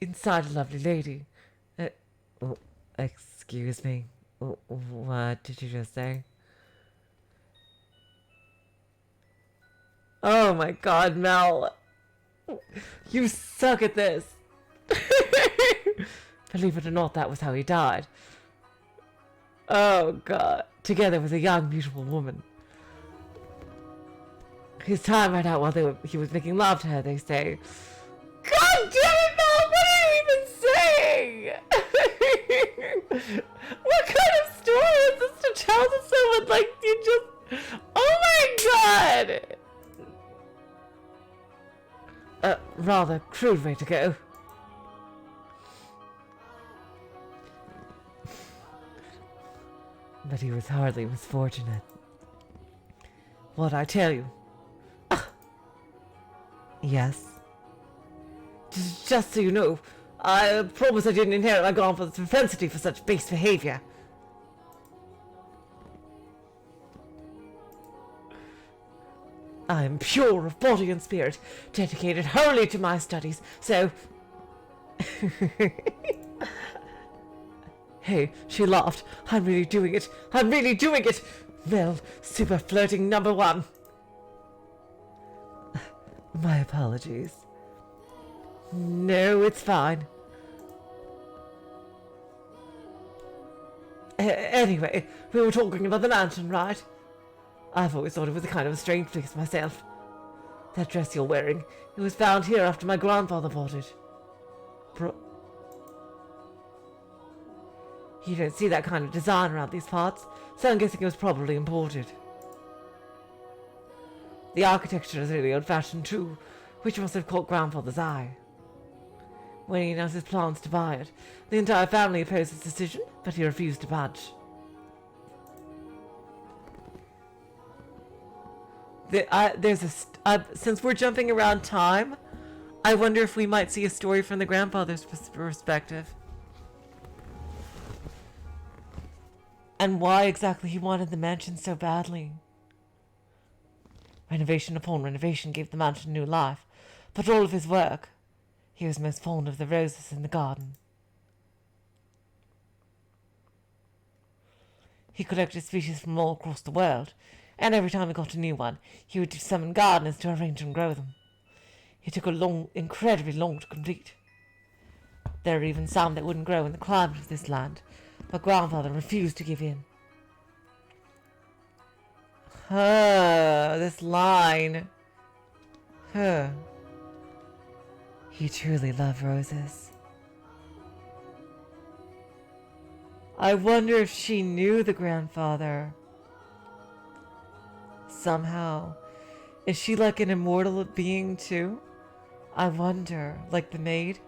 Inside a lovely lady. Excuse me. What did you just say? Oh my god, Mel. You suck at this. Believe it or not, that was how he died. Oh god. Together with a young, beautiful woman. His time ran out while he was making love to her, they say. God damn it, Mel! What are you even saying? What kind of story is this to tell to someone like you just... Oh my god! Rather crude way to go. But he was hardly misfortunate. What I tell you? Yes. Just so you know, I promise I didn't inherit my grandfather's propensity for such base behavior. I am pure of body and spirit, dedicated wholly to my studies, so... Hey, she laughed. I'm really doing it. I'm really doing it. Mel, super flirting number one. My apologies. No, it's fine. Anyway, we were talking about the mansion, right? I've always thought it was a kind of a strange place myself. That dress you're wearing, it was found here after my grandfather bought it. You don't see that kind of design around these parts, so I'm guessing it was probably imported. The architecture is really old-fashioned too, which must have caught Grandfather's eye. When he announced his plans to buy it, the entire family opposed his decision, but he refused to budge. Since we're jumping around time, I wonder if we might see a story from the grandfather's perspective. And why exactly he wanted the mansion so badly. Renovation upon renovation gave the mansion new life, but all of his work, he was most fond of the roses in the garden. He collected species from all across the world, and every time he got a new one, he would summon gardeners to arrange and grow them. It took incredibly long to complete. There are even some that wouldn't grow in the climate of this land, but Grandfather refused to give in. This line. He truly loved roses. I wonder if she knew the grandfather. Somehow. Is she like an immortal being too? I wonder, like the maid?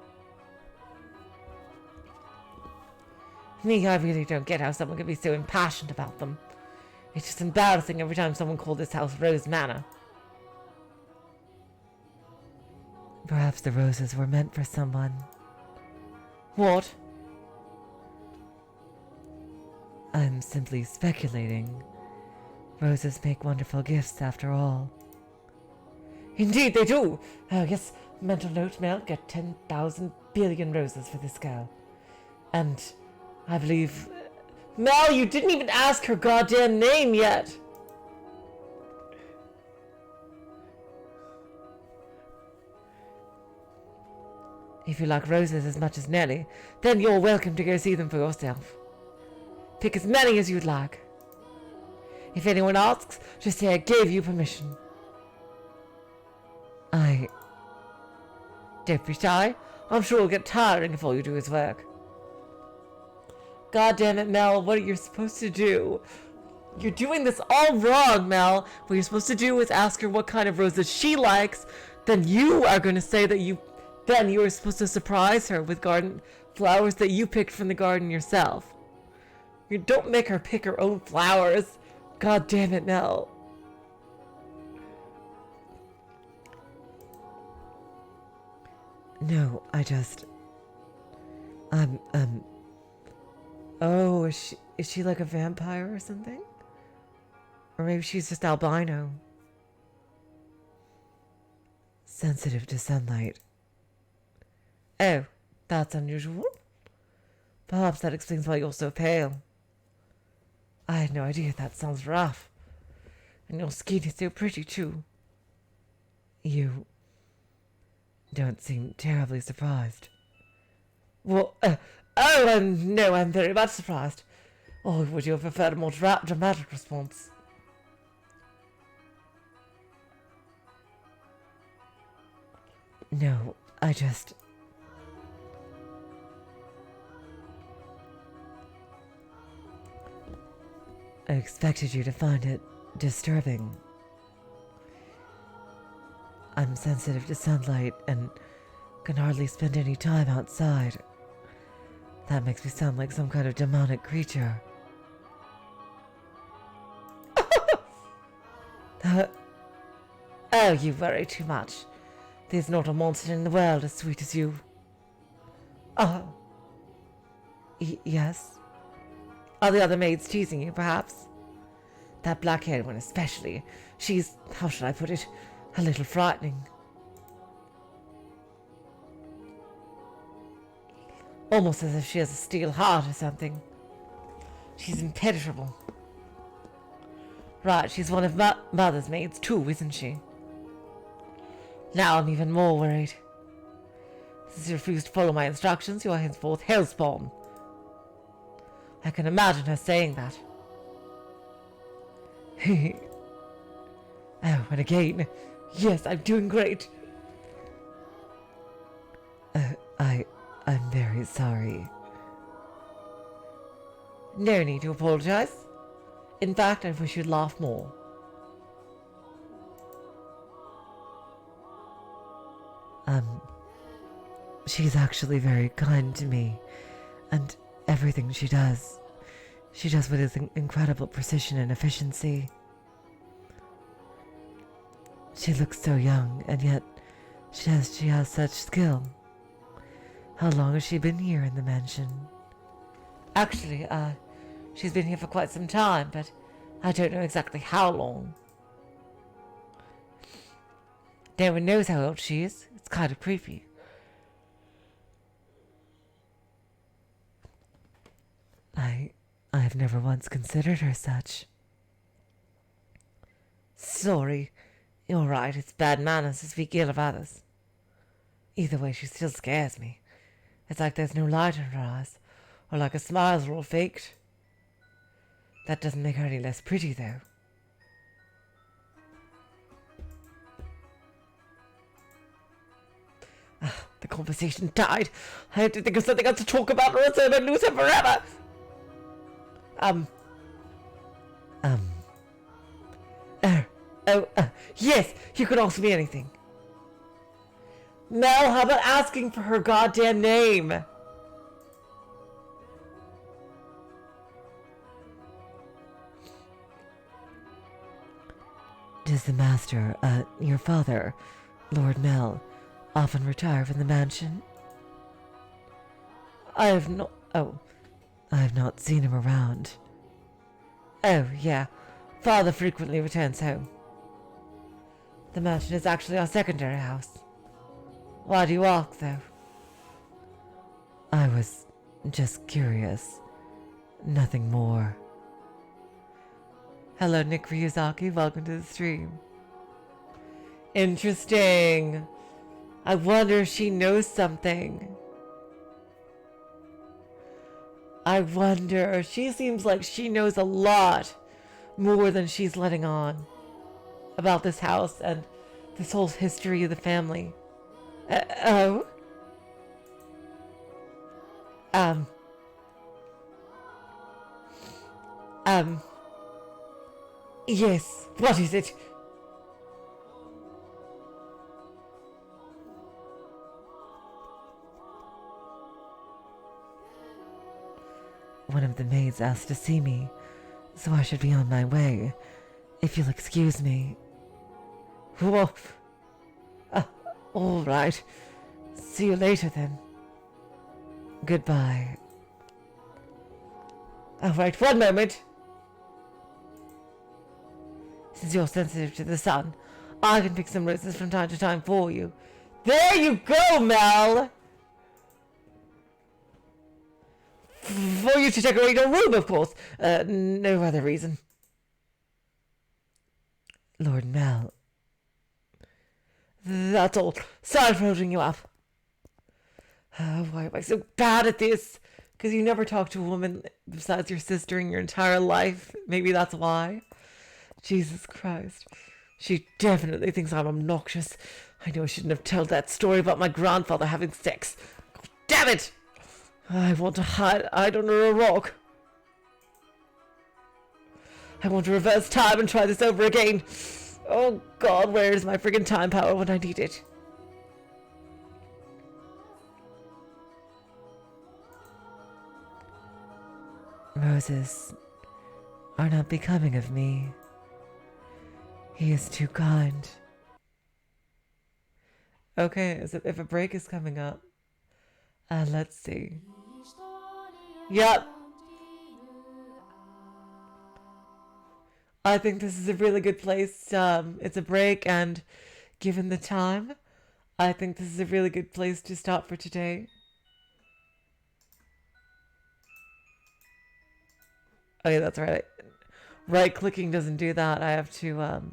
I really don't get how someone can be so impassioned about them. It's just embarrassing every time someone called this house Rose Manor. Perhaps the roses were meant for someone. What? I'm simply speculating. Roses make wonderful gifts after all. Indeed they do! Yes, mental note, Mel, get 10,000 billion roses for this girl. And I believe... Mel, you didn't even ask her goddamn name yet! If you like roses as much as Nellie, then you're welcome to go see them for yourself. Pick as many as you'd like. If anyone asks, just say I gave you permission. Don't be shy. I'm sure it'll get tiring if all you do is work. God damn it, Mel, what are you supposed to do? You're doing this all wrong, Mel. What you're supposed to do is ask her what kind of roses she likes. Then you are going to say that you were supposed to surprise her with garden flowers that you picked from the garden yourself. You don't make her pick her own flowers. God damn it, Mel. No, Oh, is she like a vampire or something? Or maybe she's just albino. Sensitive to sunlight. Oh, that's unusual. Perhaps that explains why you're so pale. I had no idea. That sounds rough. And your skin is so pretty, too. You don't seem terribly surprised. Well, no, I'm very much surprised. Or would you have preferred a more dramatic response? No, I expected you to find it disturbing. I'm sensitive to sunlight and can hardly spend any time outside. That makes me sound like some kind of demonic creature. Oh, you worry too much. There's not a monster in the world as sweet as you. Oh. Yes? Are the other maids teasing you, perhaps? That black-haired one especially. She's, how should I put it, a little frightening. Almost as if she has a steel heart or something. She's impenetrable. Right, she's one of Mother's maids too, isn't she? Now I'm even more worried. Since you refuse to follow my instructions, you are henceforth hellspawn. I can imagine her saying that. Oh, and again, yes, I'm doing great. I'm very sorry. No need to apologize. In fact, I wish you'd laugh more. She's actually very kind to me, and everything she does with incredible precision and efficiency. She looks so young, and yet she has such skill. How long has she been here in the mansion? Actually, she's been here for quite some time, but I don't know exactly how long. No one knows how old she is. It's kind of creepy. I've never once considered her such. Sorry. You're right, it's bad manners to speak ill of others. Either way, she still scares me. It's like there's no light in her eyes, or like her smiles are all faked. That doesn't make her any less pretty, though. The conversation died. I had to think of something else to talk about, or else I would lose her forever. Yes, you can ask me anything. Mel, how about asking for her goddamn name? Does the master, your father, Lord Mel, often retire from the mansion? I have not seen him around. Oh, yeah. Father frequently returns home. The mansion is actually our secondary house. Why do you ask, though? I was just curious. Nothing more. Hello, Nick Ryuzaki. Welcome to the stream. Interesting. I wonder if she knows something. I wonder. She seems like she knows a lot more than she's letting on about this house and this whole history of the family. Oh? Yes, what is it? One of the maids asked to see me, so I should be on my way, if you'll excuse me. Whoa. All right. See you later, then. Goodbye. All right, one moment. Since you're sensitive to the sun, I can pick some roses from time to time for you. There you go, Mel! For you to decorate your room, of course. No other reason. Lord Mel, That's all. Sorry for holding you up. Why am I so bad at this? Because you never talked to a woman besides your sister in your entire life. Maybe that's why. Jesus Christ. She definitely thinks I'm obnoxious. I know I shouldn't have told that story about my grandfather having sex. God damn it! I want to hide under a rock. I want to reverse time and try this over again. Oh God, where is my friggin' time power when I need it? Roses are not becoming of me. He is too kind. Okay, so if a break is coming up, let's see. Yep. I think this is a really good place. It's a break, and given the time, I think this is a really good place to stop for today. Oh yeah, that's right. Right clicking doesn't do that. I have to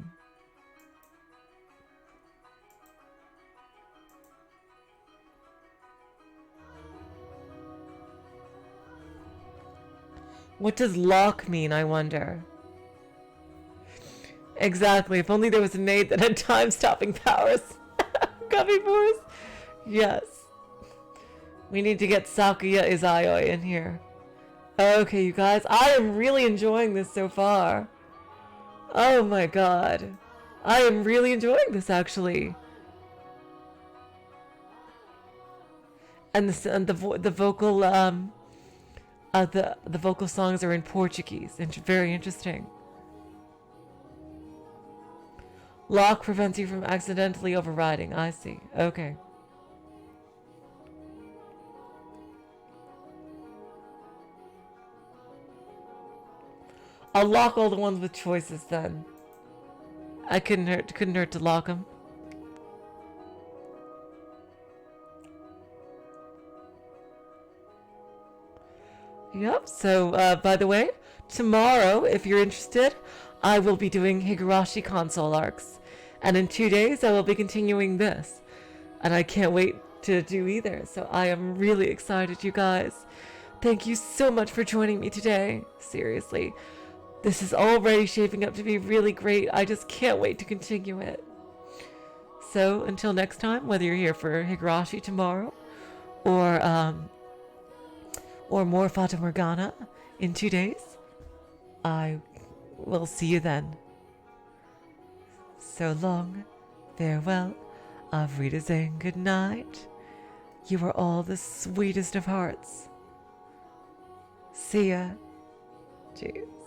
What does lock mean, I wonder? Exactly. If only there was a maid that had time-stopping powers. Copy force. Yes. We need to get Sakuya Izayoi in here. Okay, you guys. I am really enjoying this so far. Oh my god. I am really enjoying this, actually. And the vocal the vocal songs are in Portuguese, and very interesting. Lock prevents you from accidentally overriding. I see. Okay. I'll lock all the ones with choices then. I couldn't hurt to lock them. Yep, so, by the way, tomorrow, if you're interested, I will be doing Higurashi console arcs. And in 2 days, I will be continuing this. And I can't wait to do either, so I am really excited, you guys. Thank you so much for joining me today. Seriously. This is already shaping up to be really great. I just can't wait to continue it. So, until next time, whether you're here for Higurashi tomorrow, or more Fata Morgana in 2 days, I will see you then. So long, farewell, auf Wiedersehen, good night. You are all the sweetest of hearts. See ya. Cheers.